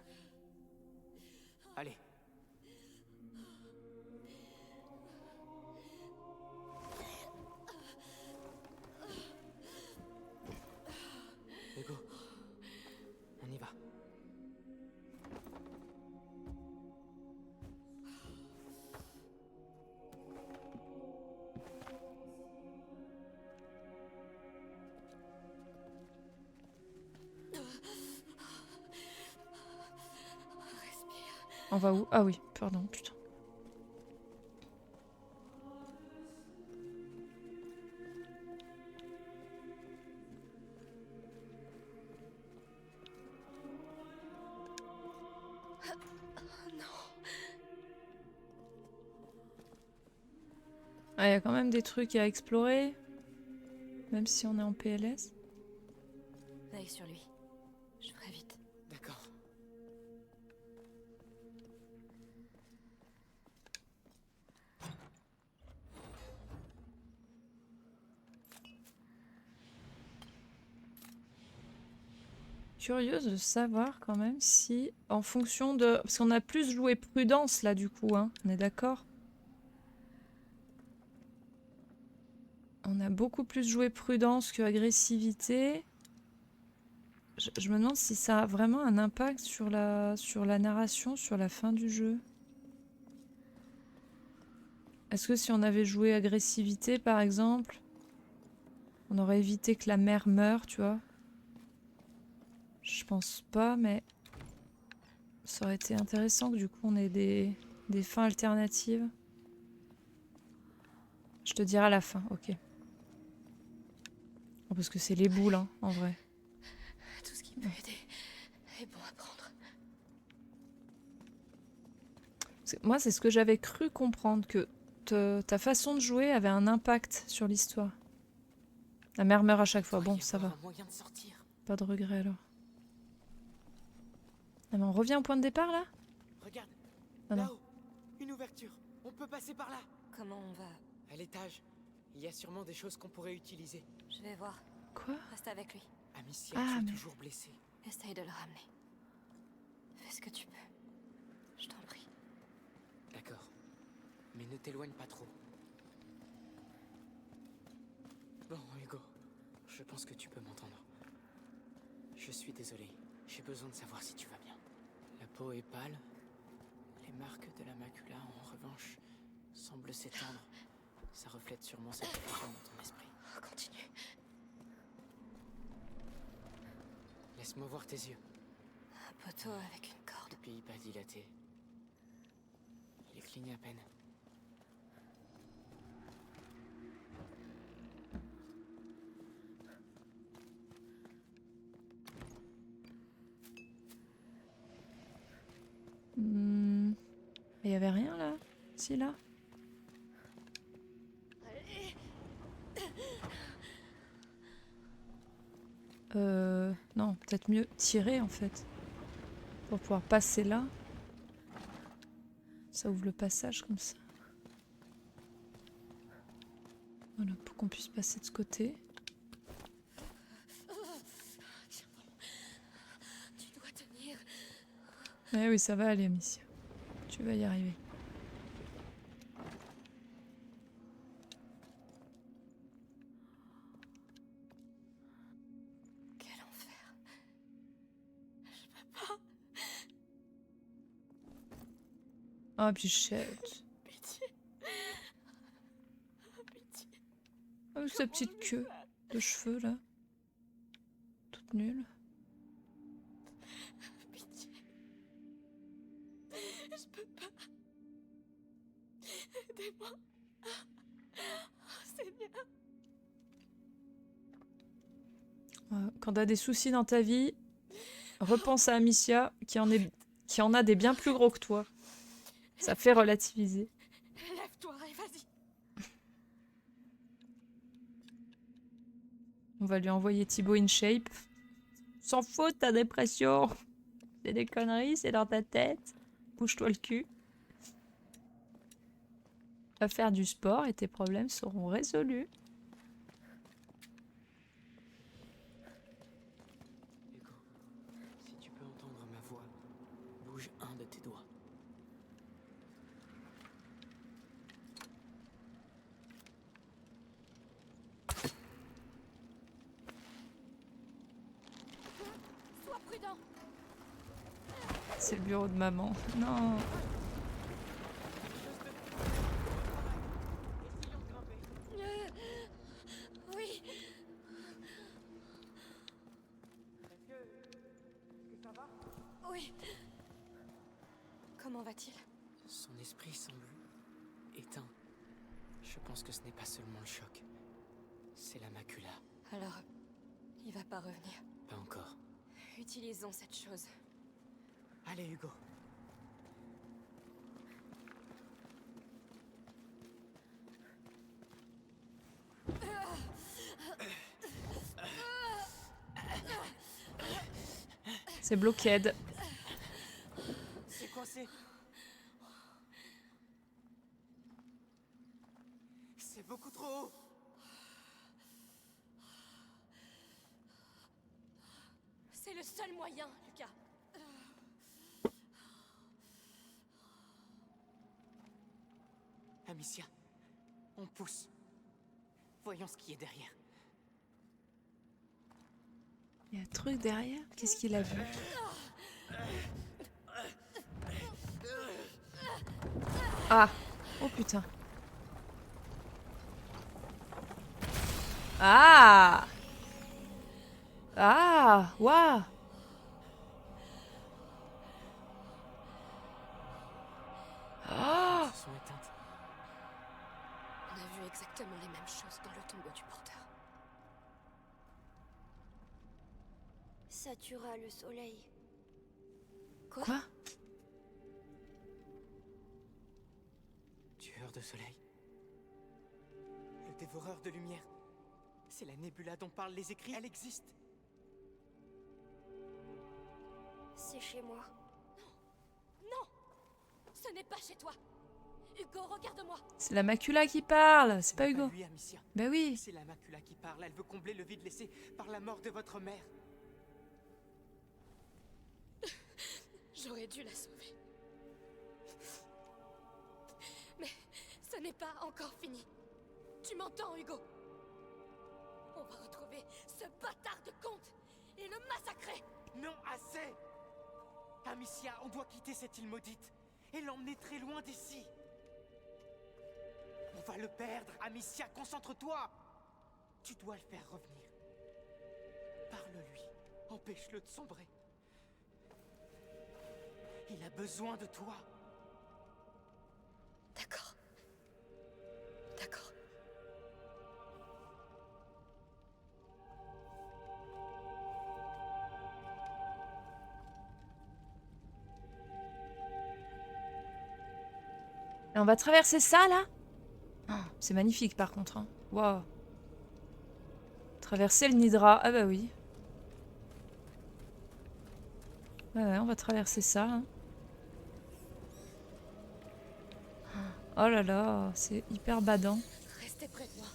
Allez. Hugo, on y va. On va où? Ah oui, pardon, putain. Ah, il y a quand même des trucs à explorer. Même si on est en PLS. Veille sur lui. Je ferai vite. D'accord. Curieuse de savoir quand même si, en fonction de... Parce qu'on a plus joué prudence là du coup, hein. On est d'accord? On a beaucoup plus joué prudence que agressivité. Je me demande si ça a vraiment un impact sur la narration, sur la fin du jeu. Est-ce que si on avait joué agressivité par exemple, on aurait évité que la mère meure, tu vois? Je pense pas, mais ça aurait été intéressant que du coup on ait des fins alternatives. Je te dirai à la fin, ok. Oh, parce que c'est les boules, hein, en vrai. Tout ce qui peut aider est bon à prendre. Moi, c'est ce que j'avais cru comprendre, que ta façon de jouer avait un impact sur l'histoire. La mère meurt à chaque fois, bon, ça va. Un moyen de sortir. Pas de regret alors. Ah, mais on revient au point de départ là? Regarde. Ah non. Là-haut. Une ouverture. On peut passer par là. Comment on va? À l'étage. Il y a sûrement des choses qu'on pourrait utiliser. Je vais voir. Quoi? Reste avec lui. Amicia, Ah, tu es mais- toujours blessée. Essaye de le ramener. Fais ce que tu peux. Je t'en prie. D'accord. ne t'éloigne pas trop. Bon, Hugo, je pense que tu peux m'entendre. Je suis désolé, j'ai besoin de savoir si tu vas bien. La peau est pâle. Les marques de la macula, en revanche, semblent s'étendre. Ça reflète sûrement cette émotion dans ton esprit. Continue. Laisse-moi voir tes yeux. Un poteau avec une corde. Pupille pas dilatée. Il cligne à peine. Il y avait rien là? Si là? Non, peut-être mieux tirer en fait. Pour pouvoir passer là. Ça ouvre le passage comme ça. Voilà, pour qu'on puisse passer de ce côté. Tu dois tenir. Eh oui, ça va aller, Amicia. Tu vas y arriver. Quel enfer. Je peux pas. Oh, Bichette. Pitié. Pitié. Oh, sa petite queue de cheveux là. Toute nulle. Pitié. Je peux pas. Aidez-moi. Oh, Seigneur. Quand t'as des soucis dans ta vie, repense à Amicia qui en a des bien plus gros que toi. Ça fait relativiser. Lève-toi et vas-y. On va lui envoyer Thibaut in shape. S'en fout de ta dépression. C'est des conneries, c'est dans ta tête. Bouge-toi le cul. Va faire du sport et tes problèmes seront résolus. Hugo, si tu peux entendre ma voix, bouge un de tes doigts. Sois prudent. C'est le bureau de maman. Non. Oui. Est-ce que ça va? Oui. Comment va-t-il? Son esprit semble éteint. Je pense que ce n'est pas seulement le choc. C'est la macula. Alors, il va pas revenir. Pas encore. Utilisons cette chose. Allez, Hugo. C'est blockade. C'est coincé. C'est beaucoup trop haut. C'est le seul moyen, Lucas. Amicia, on pousse. Voyons ce qui est derrière. Il y a un truc derrière. Qu'est-ce qu'il a vu? Ah! Oh putain. Ah! Ah! Waouh! Ah! Se sont éteintes. On a vu exactement les mêmes choses dans le tombeau du porteur. Ça tuera le soleil. Quoi? Tueur de soleil. Le dévoreur de lumière. C'est la nébula dont parlent les écrits. Elle existe. C'est chez moi. Non! Ce n'est pas chez toi! Hugo, regarde-moi! C'est la macula qui parle, c'est pas Ce n'est Hugo. lui, Amicia. Bah oui. C'est la macula qui parle. Elle veut combler le vide laissé par la mort de votre mère. J'aurais dû la sauver. Mais Ce n'est pas encore fini. Tu m'entends, Hugo? On va retrouver ce bâtard de comte et le massacrer. Non, assez! Amicia, on doit quitter cette île maudite et l'emmener très loin d'ici. On va le perdre, Amicia, concentre-toi! Tu dois le faire revenir. Parle-lui, empêche-le de sombrer. Il a besoin de toi. D'accord. D'accord. Et on va traverser ça, là? Oh, c'est magnifique, par contre. Hein. Waouh. Traverser le Nidra. Ah bah oui. Ouais, on va traverser ça. Hein. Oh là là, c'est hyper badant. Restez près de moi.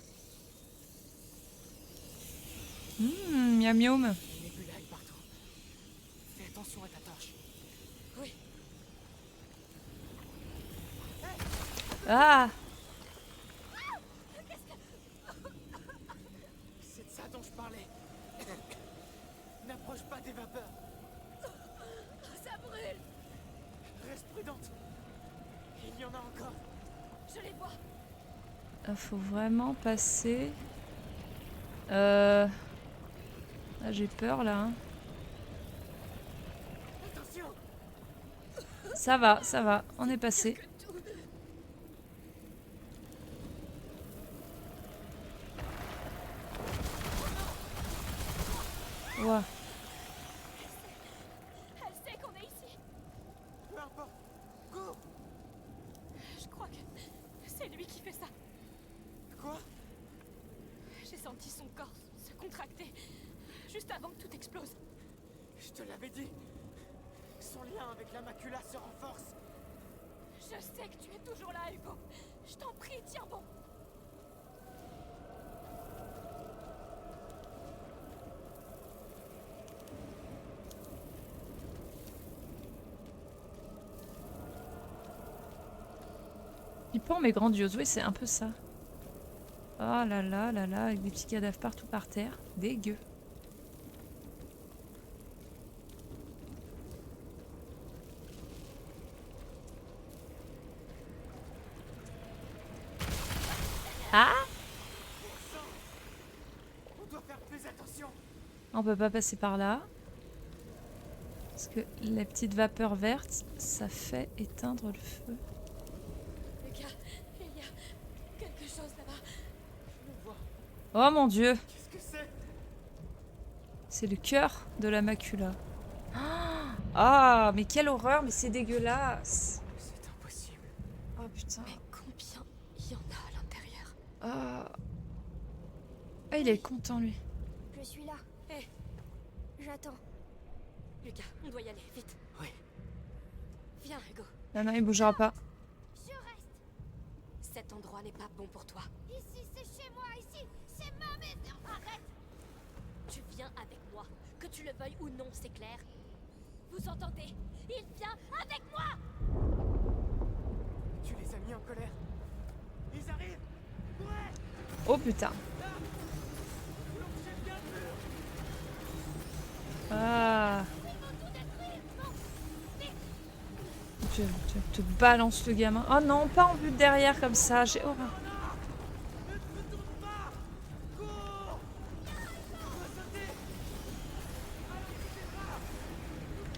Miam miam. Les nébulailles partout. Fais attention à ta torche. Oui. Ah! C'est de ça dont je parlais. N'approche pas des vapeurs. Ça brûle. Reste prudente. Il y en a encore. Je les vois. Faut vraiment passer. Ah, j'ai peur là. Hein. Attention. Ça va, on est passé. Ouah. Elle sait qu'on est ici. Peu importe. Cours. Je crois que c'est lui qui fait ça. Quoi? J'ai senti son corps se contracter juste avant que tout explose. Je te l'avais dit. Son lien avec la macula se renforce. Je sais que tu es toujours là, Hugo. Je t'en prie, tiens bon. Flippant mais grandiose, oui c'est un peu ça. Oh là là là là, avec des petits cadavres partout par terre. Dégueu. Ah! On doit faire plus attention. On peut pas passer par là. Parce que la petite vapeur verte, ça fait éteindre le feu. Lucas, il y a quelque chose là-bas. Je le vois. Oh mon dieu! Qu'est-ce que c'est? C'est le cœur de la macula. Ah, mais quelle horreur, mais c'est dégueulasse. C'est impossible. Oh putain. Mais combien il y en a à l'intérieur? Ah. Ah, il est content lui. Je suis là. Hé, J'attends. Lucas, on doit y aller, vite. Oui. Viens, Hugo. Non, non, il bougera pas. Je reste. Cet endroit n'est pas bon pour toi. Ici, c'est chez moi. Ici, c'est ma maison. Arrête. Tu viens avec moi. Que tu le veuilles ou non, c'est clair. Vous entendez? Il vient avec moi. Tu les as mis en colère. Ils arrivent. Ouais. Oh putain. L'objet bien mûr. Ah. Te balance le gamin. Oh non, pas en vue de derrière comme ça. J'ai horreur. Ne te retourne pas. Cours. On doit sauter.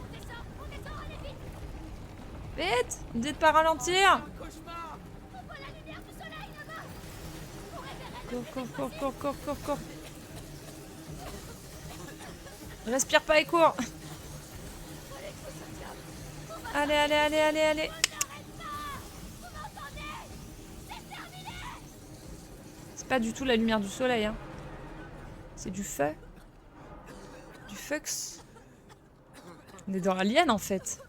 On descend, allez vite. Vite! Me dites pas ralentir! Un cauchemar. On voit la lumière du soleil là-bas. On réveillerait Cours, cours, cours, cours, cours, cours, cours. Respire pas et cours. Allez, allez, allez, allez, allez. C'est pas du tout la lumière du soleil, hein. C'est du feu. Du fux. On est dans Alien en fait.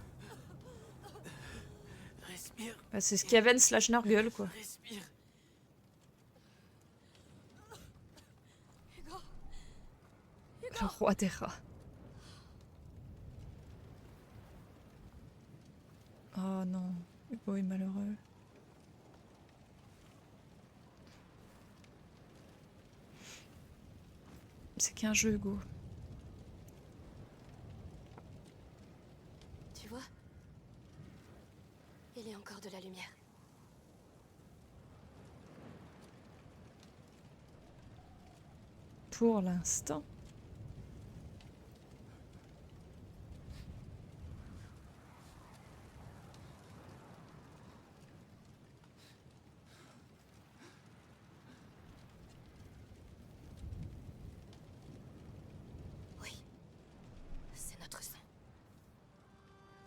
Respire. Bah, c'est Skaven / Nurgle quoi. Respire. Hugo. Le roi des rats. Oh non, Hugo est malheureux. C'est qu'un jeu, Hugo. Tu vois? Il y a encore de la lumière. Pour l'instant. Oui. C'est notre sang.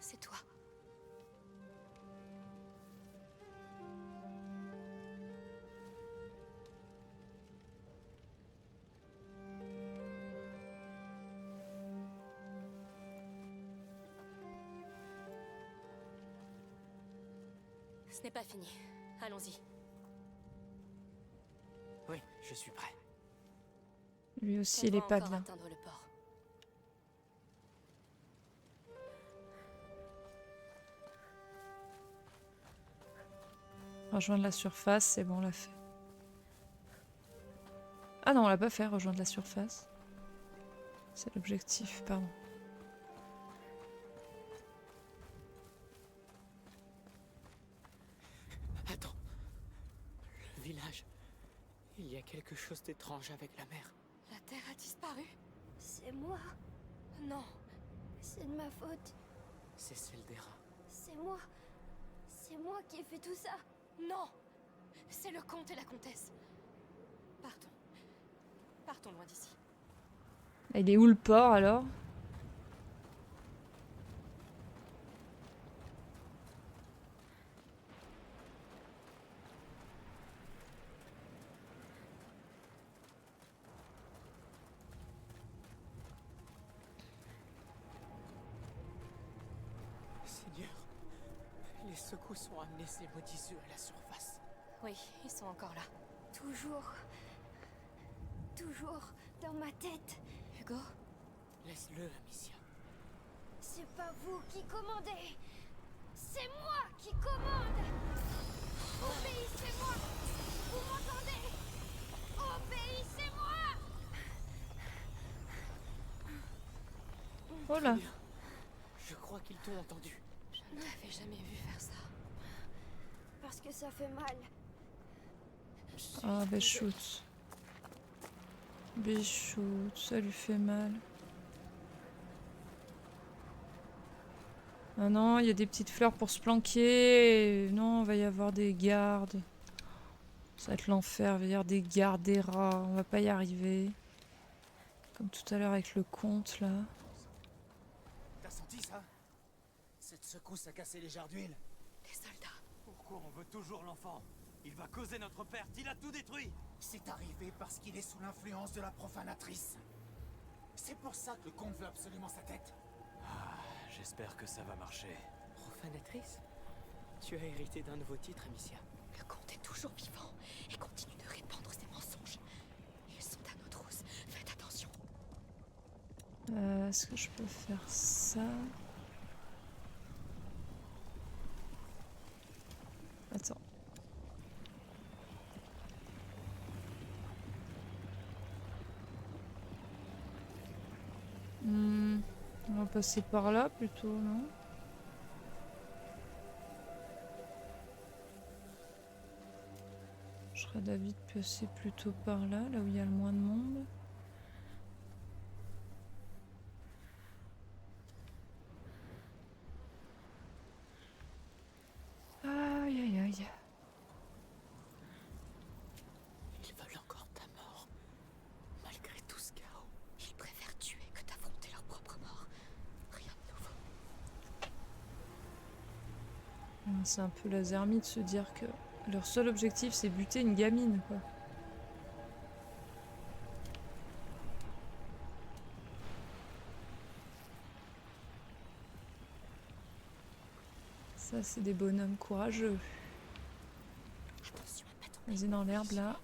C'est toi. Ce n'est pas fini. Allons-y. Oui, je suis prêt. Lui aussi, On il est doit pas encore bien. atteindre le port. Rejoindre la surface, c'est bon, on l'a fait. Ah non, on l'a pas fait, rejoindre la surface. C'est l'objectif, pardon. Attends. Le village. Il y a quelque chose d'étrange avec la mer. La Terre a disparu? C'est moi. Non. C'est de ma faute. C'est celle des rats. C'est moi. C'est moi qui ai fait tout ça. Non. C'est le comte et la comtesse. Partons. Partons loin d'ici. Il est où le port alors? Seigneur, les secousses ont amené ces maudits œufs à la surface. Oui, ils sont encore là. Toujours. Toujours dans ma tête. Hugo? Laisse-le, Amicia. C'est pas vous qui commandez. C'est moi qui commande. Obéissez-moi. Vous m'entendez? Obéissez-moi. Oh là. Bien. Je crois qu'ils t'ont entendu. Je ne t'avais jamais vu faire ça. Parce que ça fait mal. Ah, Béchoute. Béchoute, ça lui fait mal. Ah non, il y a des petites fleurs pour se planquer. Non, il va y avoir des gardes. Ça va être l'enfer, il va y avoir des gardes, des rats. On va pas y arriver. Comme tout à l'heure avec le comte, là. T'as senti ça? Cette secousse a cassé les jarres d'huile. Les soldats. Pourquoi on veut toujours l'enfant? Il va causer notre perte, il a tout détruit. C'est arrivé parce qu'il est sous l'influence de la profanatrice. C'est pour ça que le comte veut absolument sa tête. J'espère que ça va marcher. Profanatrice? Tu as hérité d'un nouveau titre, Amicia. Le comte est toujours vivant et continue de répandre ses mensonges. Ils sont à nos trousses. Faites attention. Est-ce que je peux faire ça? Attends. On va passer par là plutôt, non? Je serais d'avis de passer plutôt par là, là où il y a le moins de monde. Aïe aïe aïe. Ils veulent encore ta mort. Malgré tout ce chaos. Ils préfèrent tuer que d'affronter leur propre mort. Rien de nouveau. C'est un peu la zermie de se dire que leur seul objectif c'est buter une gamine, quoi. Ça, c'est des bonhommes courageux. Attention à pas tomber. Vas-y dans l'herbe là.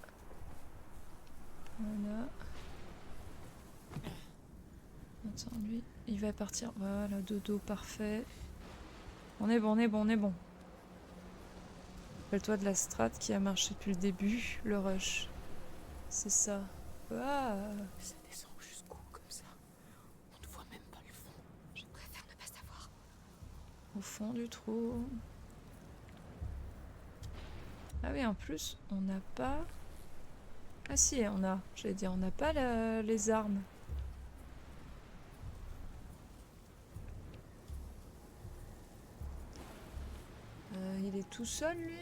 Voilà. Attends, lui, il va partir. Voilà, dodo, parfait. On est bon, on est bon, on est bon. Rappelle-toi de la strat qui a marché depuis le début, le rush. C'est ça. Ah. Ça descend où Au fond du trou. Ah oui, en plus, on n'a pas... Ah si, on a. J'allais dire, on n'a pas les armes. Il est tout seul, lui?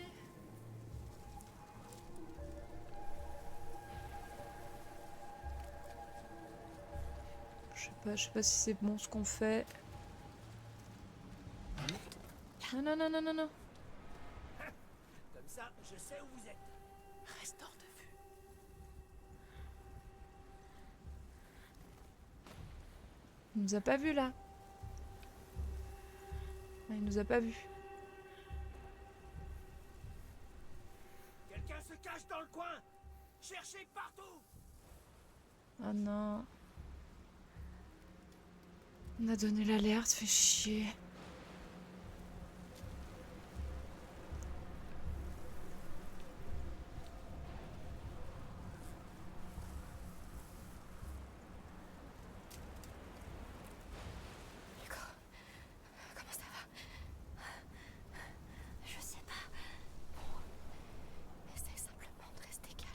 Je sais pas si c'est bon ce qu'on fait. Non, non, non, non, non, non. Comme ça, je sais où vous êtes. Reste hors de vue. Il nous a pas vu là. Ah, il nous a pas vu. Quelqu'un se cache dans le coin. Cherchez partout. Oh non. On a donné l'alerte, fait chier. Hugo, comment ça va? Je sais pas. Essaye simplement de rester calme.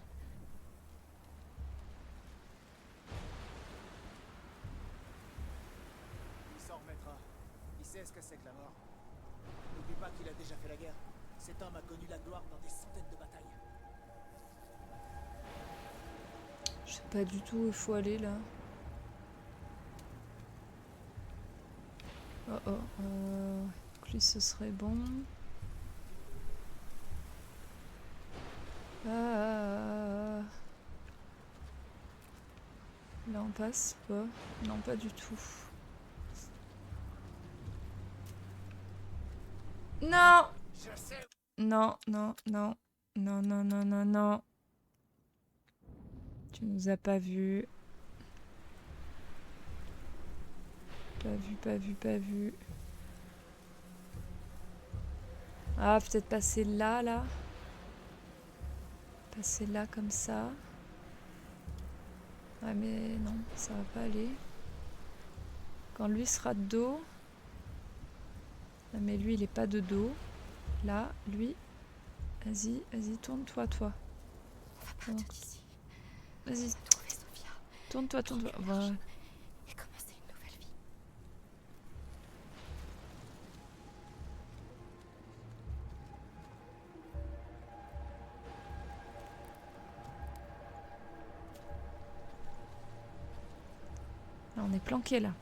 Il s'en remettra. Il sait ce que c'est que la mort. N'oublie pas qu'il a déjà fait la guerre. Cet homme a connu la gloire dans des centaines de batailles. Je sais pas du tout où il faut aller là. Oh oh. Donc lui ce serait bon. Ah. Là on passe pas. Non, pas du tout. Non! Je sais. Non, non, non. Non, non, non, non, non. Tu nous as pas vus. Pas vu, pas vu, pas vu. Ah, peut-être passer là, là. Passer là, comme ça. Ouais, mais non, ça va pas aller. Quand lui sera de dos. Ah, mais lui, il est pas de dos. Là, lui. Vas-y, vas-y, tourne-toi, toi. On va partir d'ici. Vas-y, Trouver Sophia. tourne-toi, tourne-toi. Voilà. Et commencer une nouvelle vie. Là, on est planqué là.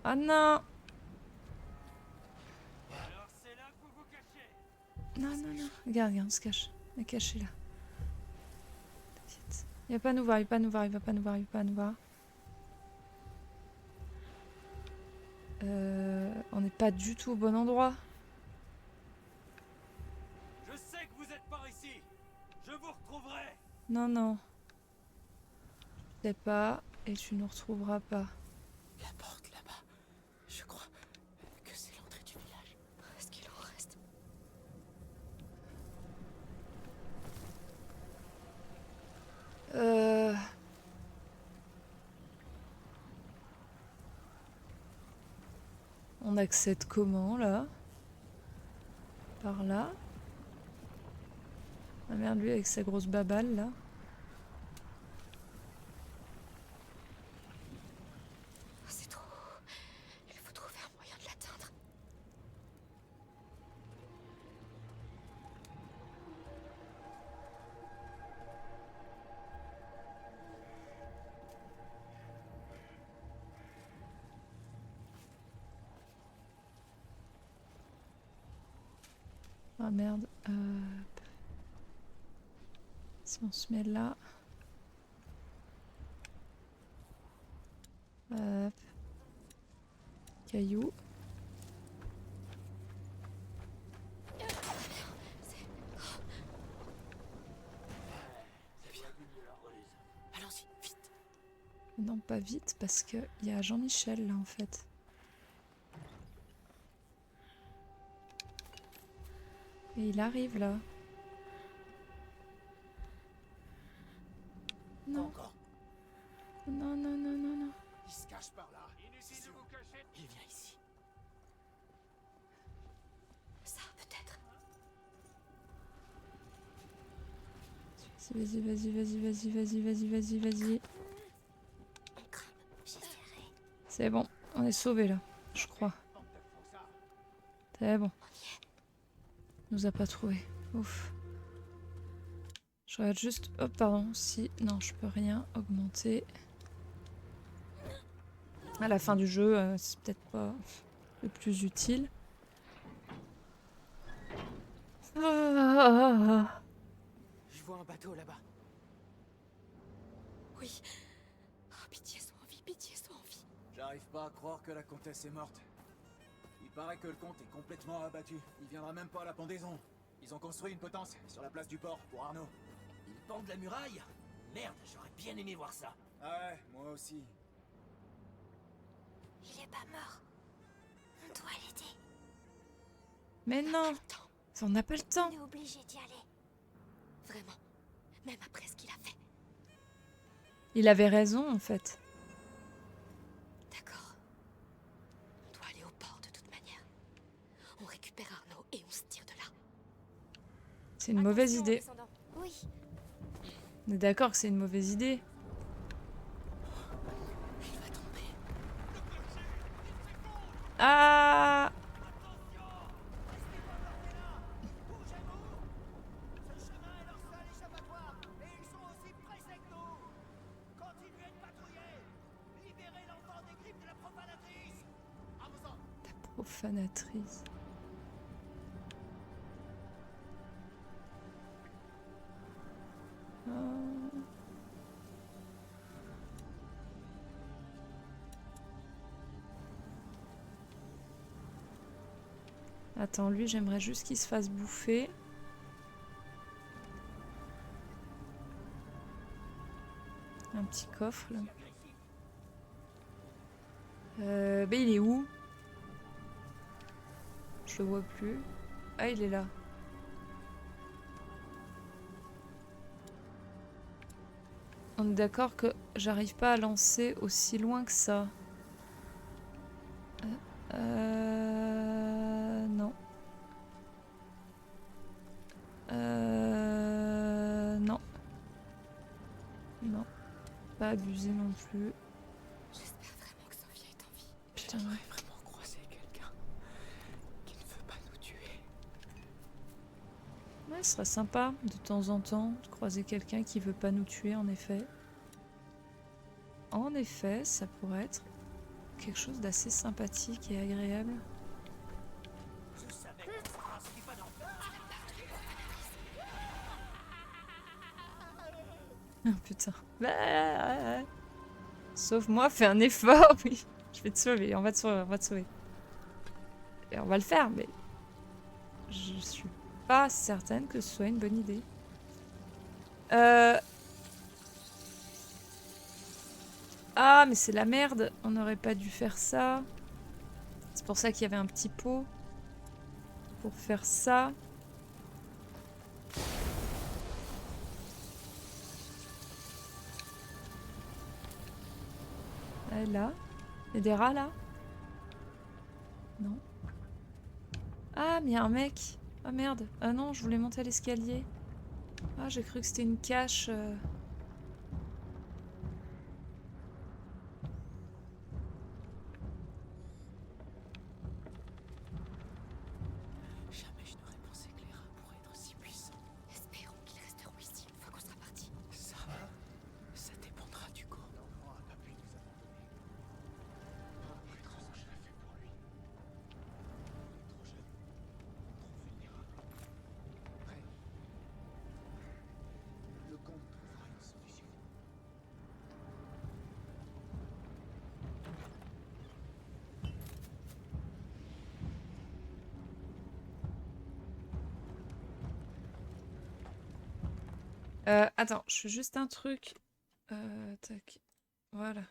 Ah non! Alors c'est là que vous vous cachez. Non, non, non. Regarde, regarde, on se cache. On est caché là. T'inquiète. Il va pas nous voir, il va pas nous voir, il va pas nous voir, il va pas nous voir. On n'est pas du tout au bon endroit. Je sais que vous êtes par ici. Je vous retrouverai. Non, non. Je sais pas, et tu nous retrouveras pas. La porte là-bas. Je crois que c'est l'entrée du village. Est-ce qu'il en reste? On accède comment là? Par là? Ah merde, lui avec sa grosse baballe là. C'est trop haut. Il faut trouver un moyen de l'atteindre. Ah merde. Si on se met là. Hop. Caillou. Allons-y, vite. Non, pas vite parce que il y a Jean-Michel là en fait. Et il arrive là. Non. Encore. Non, non, non, non, non. Il se cache par là. Inutile de vous cacher. Il vient ici. Vas-y, vas-y, vas-y, vas-y, vas-y, vas-y, vas-y, vas-y. C'est bon, on est sauvés là, je crois. C'est bon. Il nous a pas trouvé. Ouf. Je regarde juste... Oh, pardon, si... Non, je peux rien augmenter. À la fin du jeu, c'est peut-être pas le plus utile. Ah. Je vois un bateau là-bas. Oui. Oh, pitié, sois en vie, pitié, sois en vie. J'arrive pas à croire que la comtesse est morte. Il paraît que le comte est complètement abattu. Il viendra même pas à la pendaison. Ils ont construit une potence sur la place du port pour Arnaud. Ils pendent la muraille? Merde, j'aurais bien aimé voir ça. Ah ouais, moi aussi. Il est pas mort. On doit l'aider. Mais non, on n'a pas le temps. On est obligé d'y aller. Vraiment. Même après ce qu'il a fait. Il avait raison en fait. D'accord. On doit aller au port de toute manière. On récupère Arnaud et on se tire de là. C'est une mauvaise Attention, idée. descendant. Oui. On est d'accord que c'est une mauvaise idée. Il va tomber. Ah! Ce chemin est leur seul échappatoire, et ils sont aussi pressés que nous. Continuez de patrouiller. Libérez l'enfant des griffes de la profanatrice. À vos ordres. Profanatrice. Attends, lui, j'aimerais juste qu'il se fasse bouffer. Un petit coffre, là. Ben, il est où? Je le vois plus. Ah, il est là. On est d'accord que j'arrive pas à lancer aussi loin que ça. Non. Non. Non. Pas abuser non plus. J'espère vraiment que Sophia est en vie. Putain, J'aimerais vraiment croiser quelqu'un qui ne veut pas nous tuer. ouais, ce serait sympa de temps en temps de croiser quelqu'un qui veut pas nous tuer, en effet. En effet, ça pourrait être quelque chose d'assez sympathique et agréable. Je savais qu'on se passerait pas dans Ah, putain. Bah, sauve-moi, fais un effort, oui. Je vais te sauver, on va te sauver, on va te sauver. Et on va le faire, mais je suis pas certaine que ce soit une bonne idée. Ah, mais c'est la merde. On n'aurait pas dû faire ça. C'est pour ça qu'il y avait un petit pot. Pour faire ça. Ah, là. Il y a des rats, là? Non. Ah, mais il y a un mec. Ah, merde. Ah non, je voulais monter à l'escalier. Ah, j'ai cru que c'était une cache. Jamais je n'aurais pensé que les rats pourraient être si puissants. Espérons qu'ils resteront ici une fois qu'on sera parti. Ça dépendra du go. L'enfant a pas pu nous abandonner. Il est trop ce que je l'ai fait pour lui. Il est trop jeune, trop vulnérable. Après, le comte trouvera une solution. Attends, je fais juste un truc. Tac. Voilà.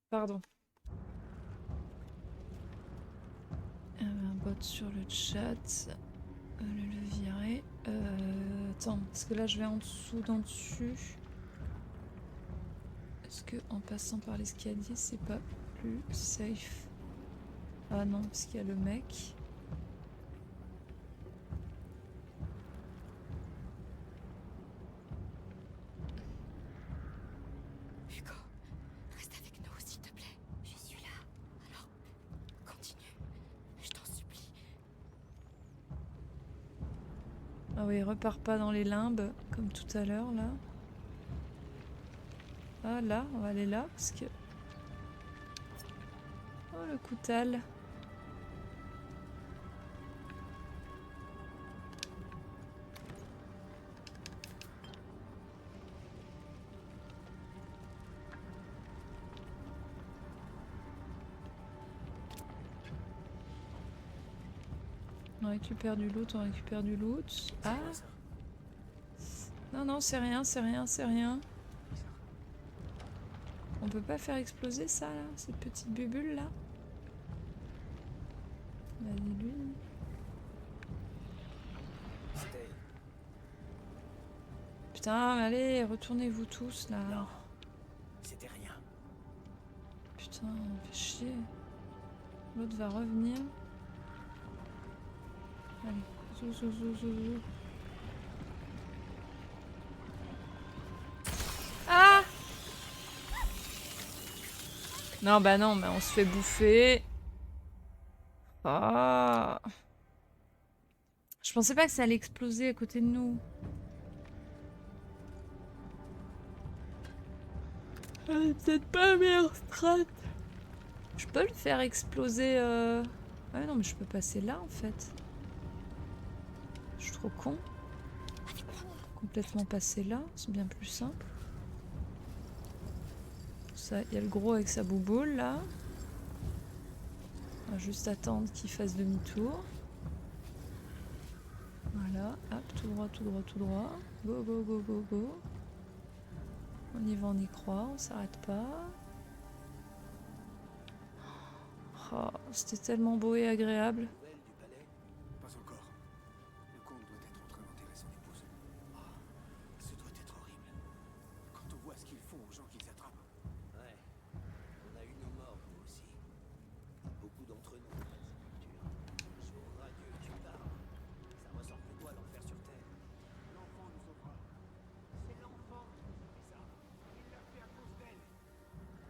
Pardon. Un bot sur le chat. Le virer. Attends, parce que là je vais en dessous, d'en dessus. Est-ce que en passant par l'escalier, c'est pas plus safe? Ah non, parce qu'il y a le mec. Ah oui, repart pas dans les limbes, comme tout à l'heure, là. Ah, là, on va aller là, parce que... Oh, le coutal. On récupère du loot, on récupère du loot. Ah! Non, non, c'est rien, c'est rien, c'est rien. On peut pas faire exploser ça, là? Cette petite bubule, là? Vas-y, lui. Putain, allez, retournez-vous tous, là. Non, c'était rien. Putain, on fait chier. L'autre va revenir. Allez, zou, zou, zou, zou, zou. Ah! Non, bah non, mais on se fait bouffer. Ah! Je pensais pas que ça allait exploser à côté de nous. Peut-être pas la meilleure strat. Je peux le faire exploser. Ouais, non, mais je peux passer là en fait. Je suis trop con. Complètement passer là, c'est bien plus simple. Ça, il y a le gros avec sa bouboule là. On va juste attendre qu'il fasse demi-tour. Voilà, hop, tout droit, tout droit, tout droit. Go, go, go, go, go. On y va, on y croit, on s'arrête pas. Oh, c'était tellement beau et agréable. Nouvelle du palais? Pas encore. Le comte doit être en train d'enterrer son épouse. Ah, ce doit être horrible. Quand on voit ce qu'ils font aux gens qu'ils attrapent. Ouais. On a eu nos morts, nous aussi. Beaucoup d'entre nous dans la sépulture. Sauvera Dieu que tu parles. Ça ressemble plutôt à l'enfer sur Terre. L'enfant nous sauvera. C'est l'enfant qui fait ça. Il l'a fait à cause d'elle.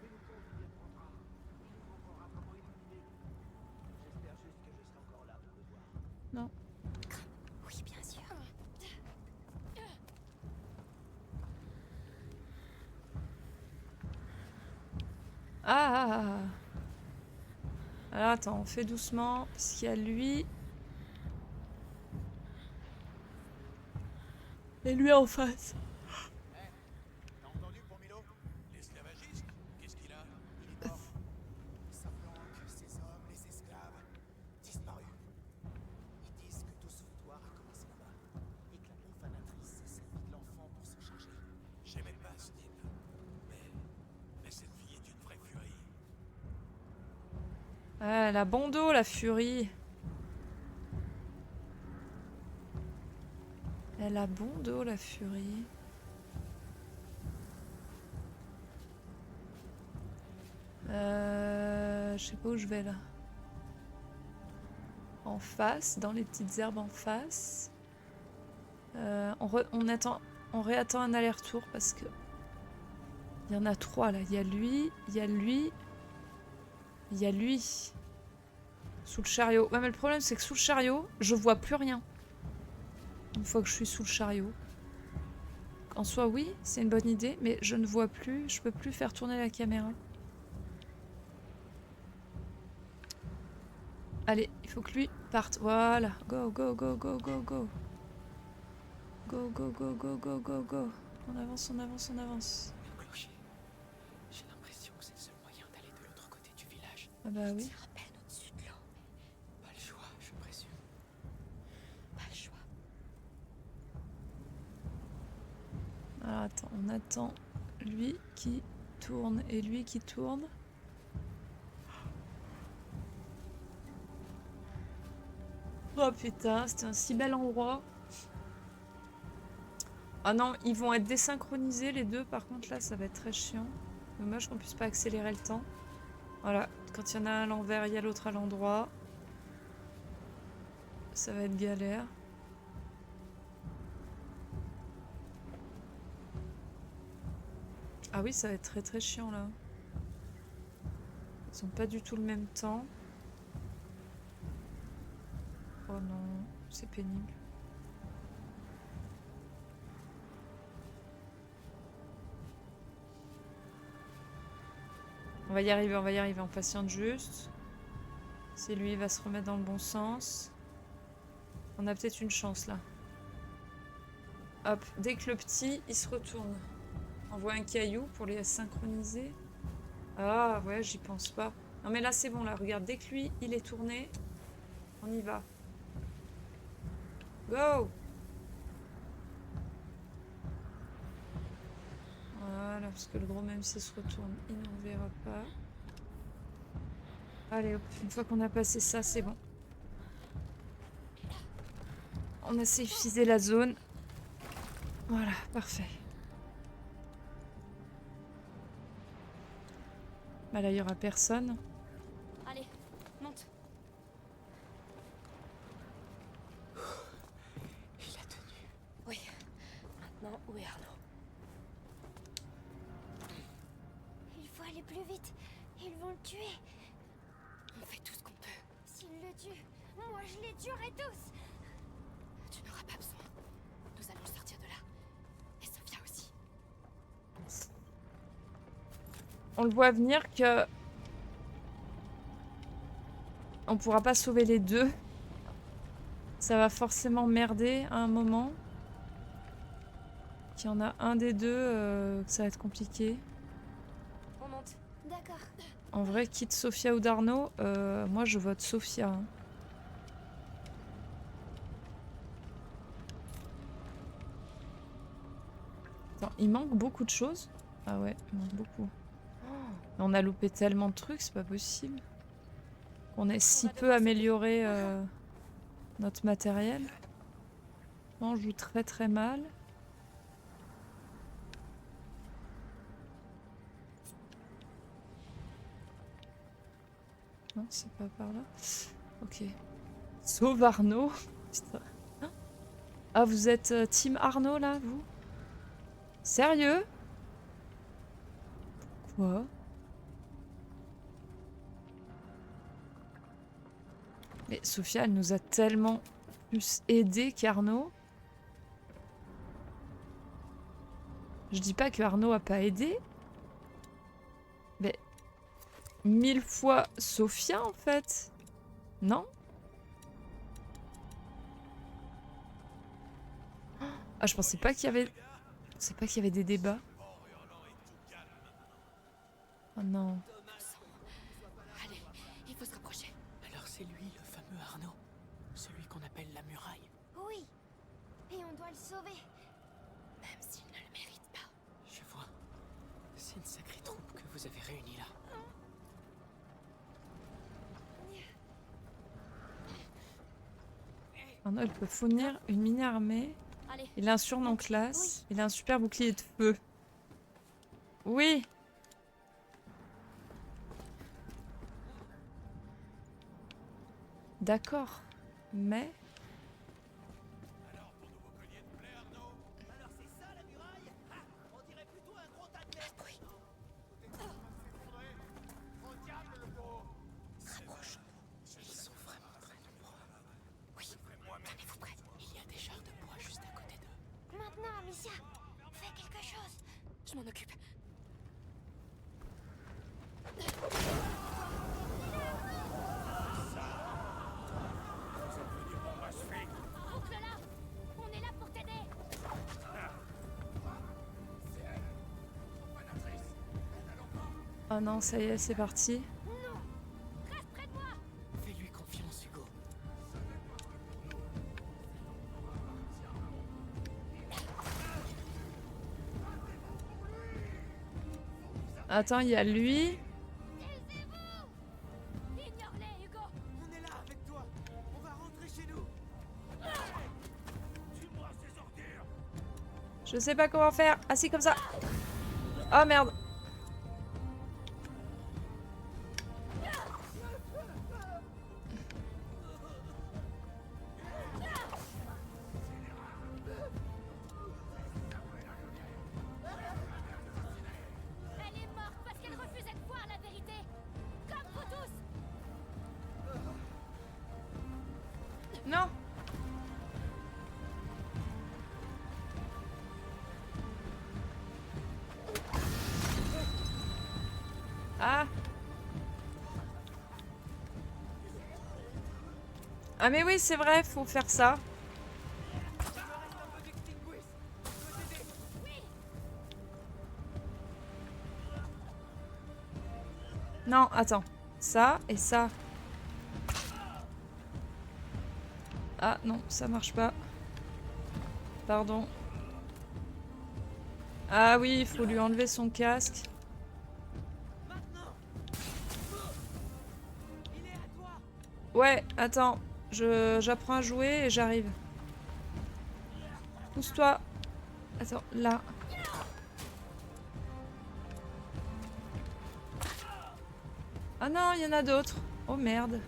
Mais le comte y apprendra. Il nous montrera comment éliminer. J'espère juste que je serai encore là pour le voir. Non. Oui, bien sûr. Ah! Alors attends, on fait doucement, parce qu'il y a lui. Et lui en face. T'as entendu pour Milo? L'esclavagiste? Qu'est-ce qu'il a? Il est mort. Sa planque, ses hommes, les esclaves, disparus. Ils disent que tout ce foutoir a commencé là-bas. Et que la profanatrice s'est servie de l'enfant pour s'en charger. J'aimais pas ce type. Mais cette fille est une vraie furie. Ah, la bon dos, la furie. Elle a bon dos, la furie. Je sais pas où je vais là. En face, dans les petites herbes en face. On attend, on réattend un aller-retour parce que il y en a trois là. Il y a lui, il y a lui, il y a lui. Sous le chariot. Ouais, mais le problème c'est que sous le chariot, je vois plus rien. Une fois que je suis sous le chariot. En soi, oui, c'est une bonne idée, mais je ne vois plus, je peux plus faire tourner la caméra. Allez, il faut que lui parte. Voilà. Go, go, go, go, go, go. Go, go, go, go, go, go, go. On avance, on avance, on avance. Le clocher. J'ai l'impression que c'est le seul moyen d'aller de l'autre côté du village. Ah bah oui. À peine au-dessus de l'eau. Pas le choix, je présume. Pas le choix. Alors attends, on attend lui qui tourne et lui qui tourne. Oh putain, c'était un si bel endroit. Ah non, ils vont être désynchronisés les deux, par contre là ça va être très chiant. Dommage qu'on puisse pas accélérer le temps. Voilà, quand il y en a un à l'envers, il y a l'autre à l'endroit. Ça va être galère. Ah oui, ça va être très très chiant là. Ils ont pas du tout le même temps. Oh non, c'est pénible. On va y arriver, on va y arriver. On patiente juste. Si lui va se remettre dans le bon sens. On a peut-être une chance là. Hop, dès que le petit, il se retourne. On voit un caillou pour les synchroniser. Ah ouais, j'y pense pas. Non mais là c'est bon là, regarde, dès que lui, il est tourné, on y va. Go! Voilà, parce que le gros, même s'il se retourne, il n'en verra pas. Allez hop, une fois qu'on a passé ça, c'est bon. On a safeisé la zone. Voilà, parfait. Bah là, il n'y aura personne. Allez, monte. Il a tenu. Oui. Maintenant, où est Arnaud? Il faut aller plus vite. Ils vont le tuer. On fait tout ce qu'on peut. S'ils le tuent, moi je les tuerai tous. Tu n'auras pas besoin. Nous allons sortir de là. Et Sophia aussi. On le voit venir que... On pourra pas sauver les deux. Ça va forcément merder à un moment. Qu'il y en a un des deux, que ça va être compliqué. On monte. D'accord. En vrai, quitte Sophia ou Darno, moi je vote Sophia. Hein. Attends, il manque beaucoup de choses. Ah ouais, il manque beaucoup. On a loupé tellement de trucs, c'est pas possible. On ait si peu amélioré notre matériel. On joue très très mal. Non, c'est pas par là. Ok. Sauve Arnaud. Putain. Ah, vous êtes team Arnaud là, vous? Sérieux? Quoi? Mais Sophia, elle nous a tellement plus aidé qu'Arnaud. Je dis pas que Arnaud a pas aidé. Mais 1000 fois Sophia en fait. Non? Ah, je pensais pas qu'il y avait... Je pensais pas qu'il y avait des débats. Oh non. Allez, il faut se rapprocher. Alors c'est lui, le fameux Arnaud. Celui qu'on appelle la muraille. Oui. Et on doit le sauver. Même s'il ne le mérite pas. Je vois. C'est une sacrée troupe que vous avez réunie là. Arnaud, elle peut fournir une mini-armée. Allez. Il a un surnom classe. Il a un super bouclier de feu. Oui. D'accord. Mais... Alors, ton nouveau collier te plaît, Arnaud? Alors c'est ça la muraille? Ah, on dirait plutôt un gros tas de merde. Oui. Au diable le bureau! Ils sont vraiment très nombreux. Oui. Tenez-vous prêts. Il y a des chars de bois juste à côté d'eux. Maintenant, Amicia, fais quelque chose. Je m'en occupe. Boucle-la. On est là pour t'aider. Oh non, ça y est, c'est parti. Non. Reste près de moi. Fais-lui confiance, Hugo. Attends, il y a lui. Taisez-vous. Ignore-les, Hugo. On est là avec toi! On va rentrer chez nous! Tue-moi ces ordures! Je sais pas comment faire. Ah si, comme ça. Oh merde. Elle est morte parce qu'elle refusait de voir la vérité. Comme vous tous. Non. Ah. Ah mais oui, c'est vrai, faut faire ça. Non, attends. Ça et ça. Ah non, ça marche pas. Pardon. Ah oui, il faut lui enlever son casque. Ouais, attends. J'apprends à jouer et j'arrive. Pousse-toi. Attends, là. Ah non, il y en a d'autres. Oh merde.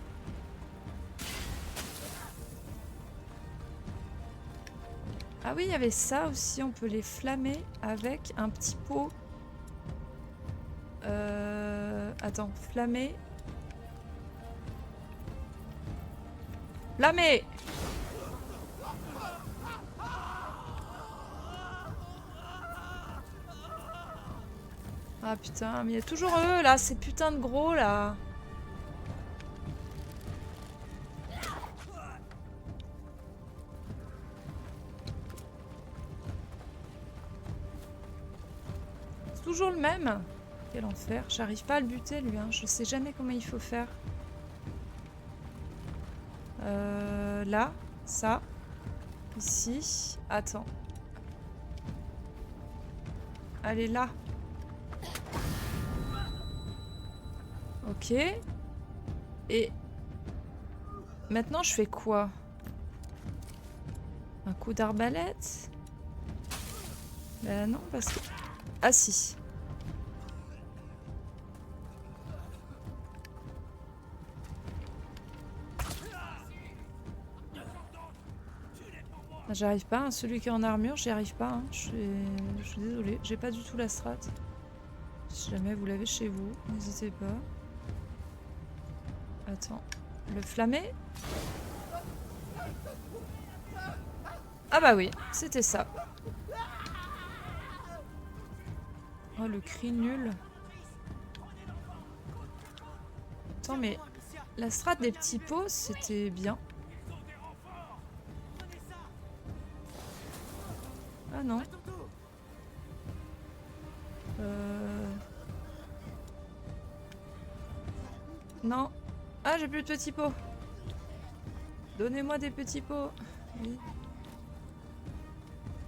Ah oui, il y avait ça aussi. On peut les flammer avec un petit pot. Attends, flammer. Flammer! Ah putain, mais il y a toujours eux là, ces putains de gros là. C'est toujours le même. Quel enfer. J'arrive pas à le buter lui, hein. Je sais jamais comment il faut faire. Là, ça. Ici. Attends. Allez là. Ok. Et maintenant je fais quoi? Un coup d'arbalète? Ben non parce que... Ah si. J'arrive pas, hein. Celui qui est en armure, j'y arrive pas. Hein. Je suis désolée, j'ai pas du tout la strat. Si jamais vous l'avez chez vous, n'hésitez pas. Attends, le flammer? Ah bah oui, c'était ça. Oh, le cri nul. Attends, mais la strat des petits pots, c'était bien. Ah non. Non. Ah, j'ai plus de petits pots. Donnez-moi des petits pots. Oui.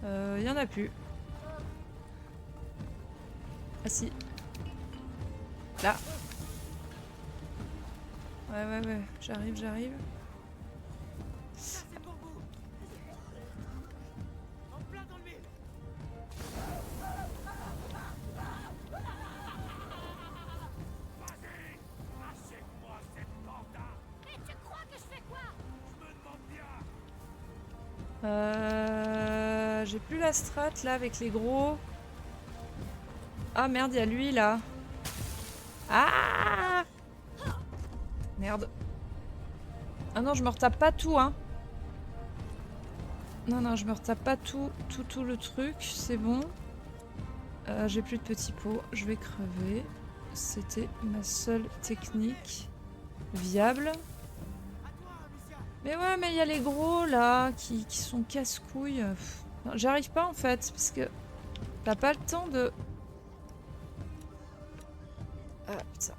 Y en a plus. Ah si. Là. Ouais. J'arrive. J'ai plus la strat là avec les gros. Ah merde, il y a lui là. Ah merde. Ah non, je me retape pas tout, hein. Non, je me retape pas tout le truc. C'est bon. J'ai plus de petits pots. Je vais crever. C'était ma seule technique viable. Mais ouais, mais il y a les gros là qui sont casse-couilles. J'arrive pas en fait parce que t'as pas le temps de... Ah putain.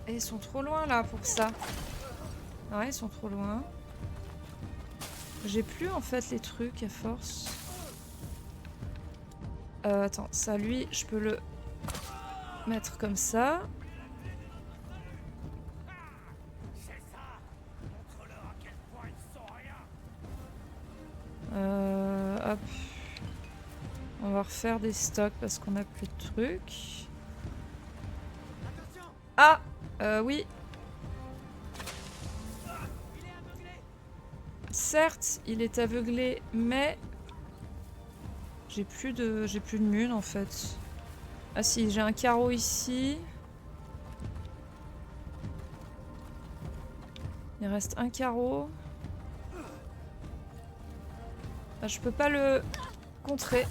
Et ils sont trop loin là pour ça. Ouais, ils sont trop loin. J'ai plus en fait les trucs à force. Attends, ça lui, je peux le mettre comme ça. Hop. On va refaire des stocks parce qu'on a plus de trucs. Ah oui. Certes, il est aveuglé, mais j'ai plus de mune en fait. Ah si, j'ai un carreau ici. Il reste un carreau. Ah, je peux pas le contrer.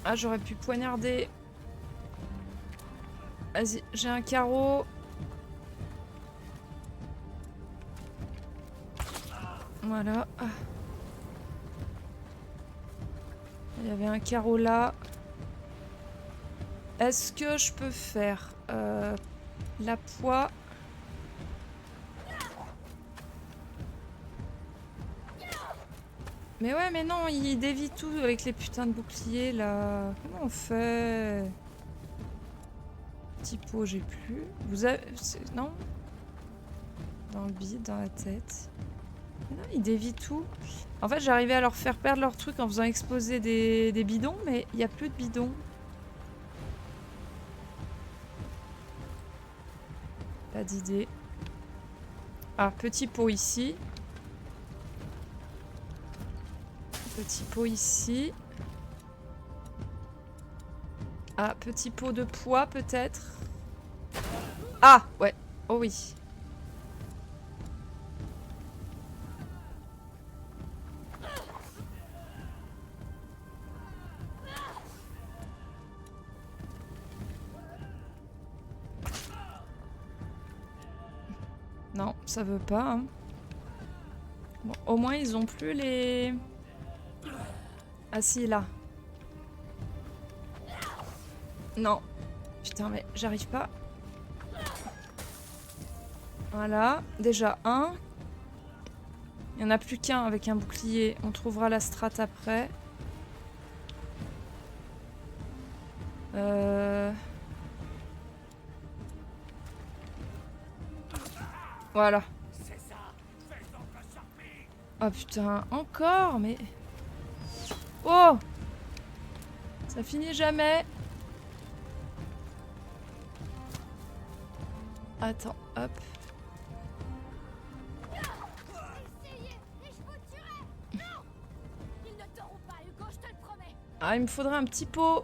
Ah, j'aurais pu poignarder Vas-y, j'ai un carreau. Voilà. Il y avait un carreau là. Est-ce que je peux faire la poix? Mais ouais, mais non, il dévie tout avec les putains de boucliers là. Comment on fait? Petit pot, j'ai plus. Vous avez... Non? Dans le bide, dans la tête. Mais non, il dévie tout. En fait, j'arrivais à leur faire perdre leur truc en faisant exploser des bidons, mais il n'y a plus de bidons. Pas d'idée. Ah, petit pot ici. Petit pot ici. Ah, petit pot de poids peut-être. Ah, ouais. Oh oui. Non, ça veut pas. Hein. Bon, au moins, ils ont plus les... Ah si, là. Non. Putain, mais j'arrive pas. Voilà. Déjà un. Il n'y en a plus qu'un avec un bouclier. On trouvera la strat après. Voilà. Oh putain, encore, mais... Oh! Ça finit jamais. Attends, hop. Ah, il me faudrait un petit pot.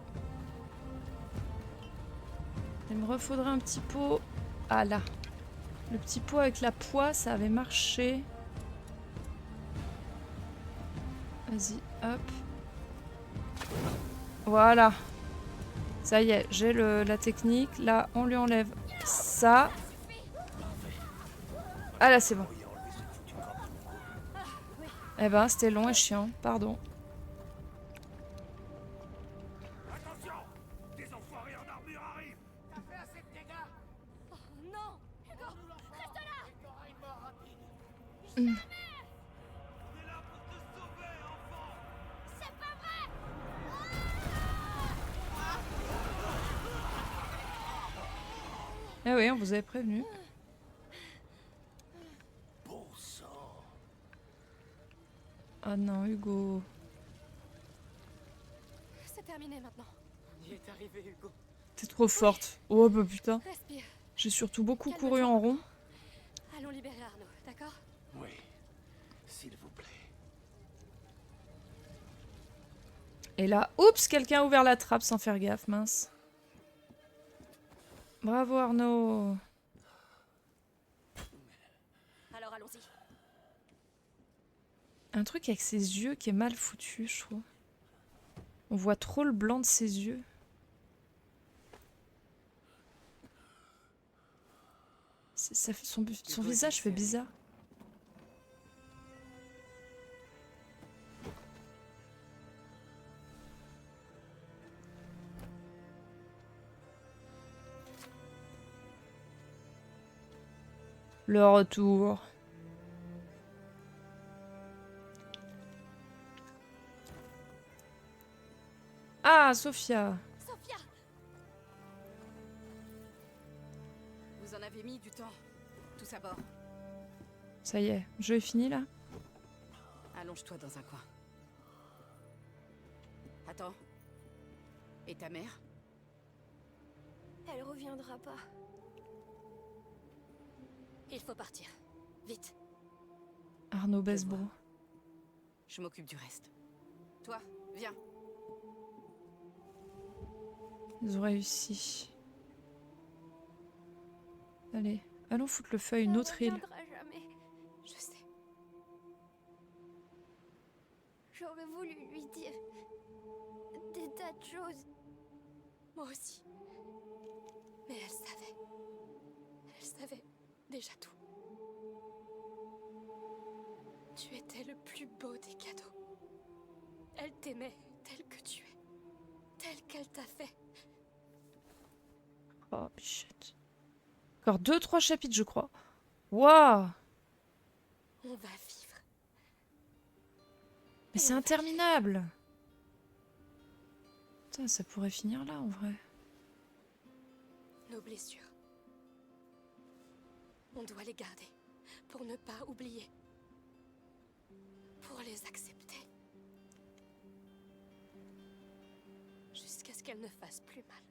Il me refaudrait un petit pot. Ah là. Le petit pot avec la poix, ça avait marché. Vas-y, hop. Voilà. Ça y est, j'ai la technique. Là, on lui enlève ça. Ah là, c'est bon. Eh ben, c'était long et chiant. Pardon. Attention! Des enfoirés en armure arrivent! T'as fait assez de dégâts! Oh non! Hugo, reste là! T'auras une mort rapide! Jamais! On est là pour te sauver, enfant! C'est pas vrai! Eh oui, on vous avait prévenu. Bon sang! Ah non, Hugo. C'est terminé maintenant. On y est arrivé, Hugo. T'es trop forte. Oh bah putain. Respire. J'ai surtout beaucoup Calme-toi. couru en rond. Allons libérer Arnaud, d'accord? Oui, s'il vous plaît. Et là, oups, quelqu'un a ouvert la trappe sans faire gaffe, mince. Bravo Arnaud. Alors allons-y. Un truc avec ses yeux qui est mal foutu, je trouve. On voit trop le blanc de ses yeux. Ça fait son visage fait bizarre. Le retour. Ah, Sophia. Sophia! Vous en avez mis du temps. Tous à bord. Ça y est, le jeu est fini là? Allonge-toi dans un coin. Attends. Et ta mère? Elle reviendra pas. Il faut partir. Vite. Arnaud Besbro. Je m'occupe du reste. Toi, viens. Ils ont réussi. Allez, allons foutre le feu à une autre île. reviendra jamais. Je sais. J'aurais voulu lui dire des tas de choses. Moi aussi. Mais elle savait. Elle savait déjà tout. Tu étais le plus beau des cadeaux. Elle t'aimait tel que tu es. Tel qu'elle t'a fait. Oh, bichette. Encore 2-3 chapitres, je crois. Waouh! On va vivre. Mais c'est interminable! Putain, ça pourrait finir là, en vrai. Nos blessures. On doit les garder. Pour ne pas oublier. Pour les accepter. Jusqu'à ce qu'elles ne fassent plus mal.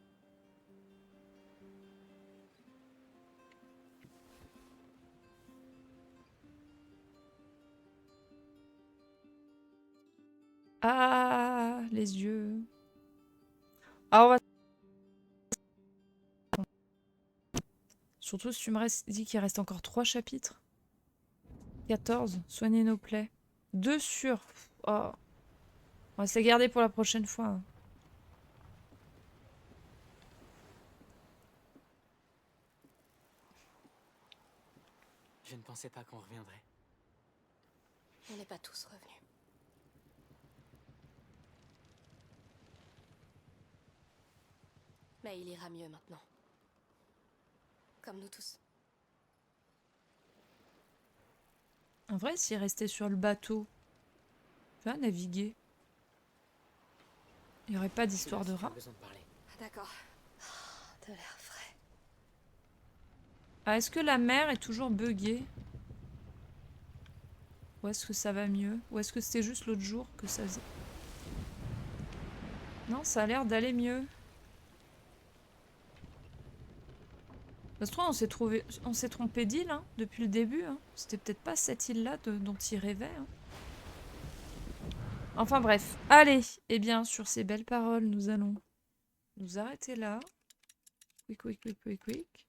Ah, les yeux. Ah, on va... Surtout si tu me dis qu'il reste encore 3 chapitres. 14, soigner nos plaies. 2 sur... Oh. On va se les garder pour la prochaine fois. Hein. Je ne pensais pas qu'on reviendrait. On n'est pas tous revenus. Mais il ira mieux maintenant. Comme nous tous. En vrai, s'il restait sur le bateau, tu vas naviguer. Il n'y aurait pas d'histoire de rat. D'accord. Oh, de l'air frais. Ah, est-ce que la mer est toujours buggée? Ou est-ce que ça va mieux? Ou est-ce que c'était juste l'autre jour que ça faisait... Non, ça a l'air d'aller mieux. Ça se trouve, on s'est trompé d'île hein, depuis le début. Hein. C'était peut-être pas cette île-là dont il rêvait. Hein. Enfin bref. Allez, eh bien, sur ces belles paroles, nous allons nous arrêter là. Quick.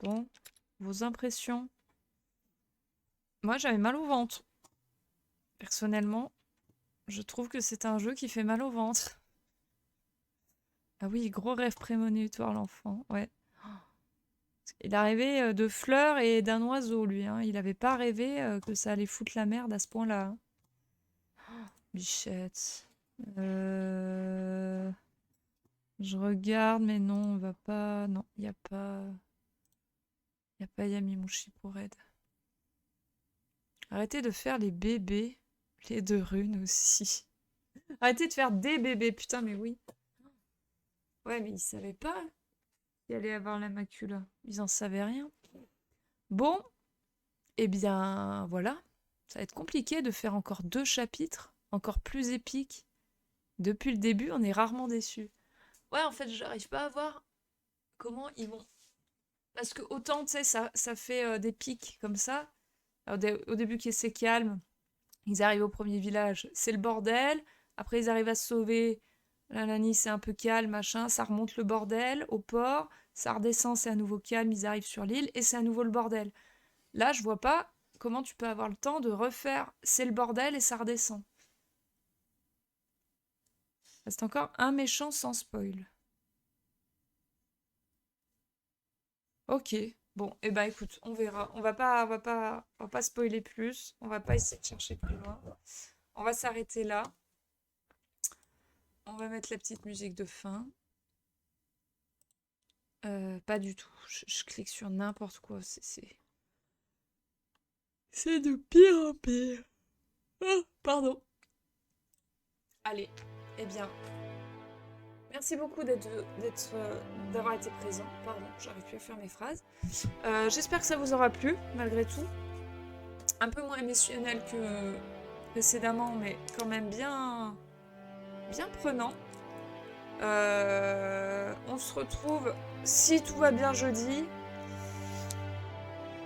Bon, vos impressions. Moi, j'avais mal au ventre. Personnellement, je trouve que c'est un jeu qui fait mal au ventre. Ah oui, gros rêve prémonitoire, l'enfant. Ouais. Il a rêvé de fleurs et d'un oiseau, lui. Hein. Il n'avait pas rêvé que ça allait foutre la merde à ce point-là. Hein. Oh, bichette. Je regarde, mais non, on va pas... Non, il n'y a pas... Il n'y a pas Yamimushi pour aide. Arrêtez de faire les bébés. Les 2 runes aussi. Arrêtez de faire des bébés, putain, mais oui. Ouais, mais ils savaient pas qu'il allait avoir la macula. Ils en savaient rien. Bon, eh bien, voilà. Ça va être compliqué de faire encore 2 chapitres, encore plus épiques. Depuis le début, on est rarement déçus. Ouais, en fait, j'arrive pas à voir comment ils vont... Parce que autant, tu sais, ça fait des pics comme ça. Alors, au début, c'est calme. Ils arrivent au premier village, c'est le bordel. Après, ils arrivent à se sauver. La Nani, c'est un peu calme, machin. Ça remonte le bordel au port. Ça redescend, c'est à nouveau calme. Ils arrivent sur l'île et c'est à nouveau le bordel. Là, je vois pas comment tu peux avoir le temps de refaire c'est le bordel et ça redescend. Reste encore un méchant sans spoil. Ok. Bon, et ben écoute, on verra. On va pas spoiler plus. On va pas essayer de chercher plus loin. On va s'arrêter là. On va mettre la petite musique de fin. Pas du tout. Je clique sur n'importe quoi. C'est de pire en pire. Oh, pardon. Allez, eh bien... Merci beaucoup d'avoir été présent. Pardon, j'arrive plus à faire mes phrases. J'espère que ça vous aura plu, malgré tout. Un peu moins émotionnel que précédemment, mais quand même bien prenant. On se retrouve, si tout va bien, jeudi.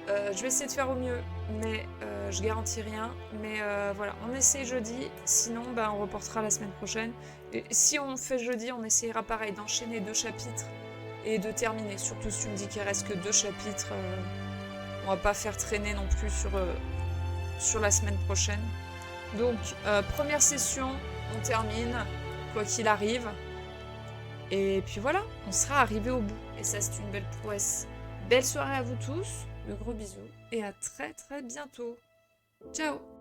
Je vais essayer de faire au mieux, mais je garantis rien. Mais voilà, on essaie jeudi, sinon on reportera la semaine prochaine. Et si on fait jeudi, on essaiera pareil d'enchaîner 2 chapitres et de terminer. Surtout si tu me dis qu'il reste que 2 chapitres, on va pas faire traîner non plus sur la semaine prochaine. Donc, première session, on termine, quoi qu'il arrive. Et puis voilà, on sera arrivé au bout. Et ça, c'est une belle prouesse. Belle soirée à vous tous, de gros bisous, et à très très bientôt. Ciao!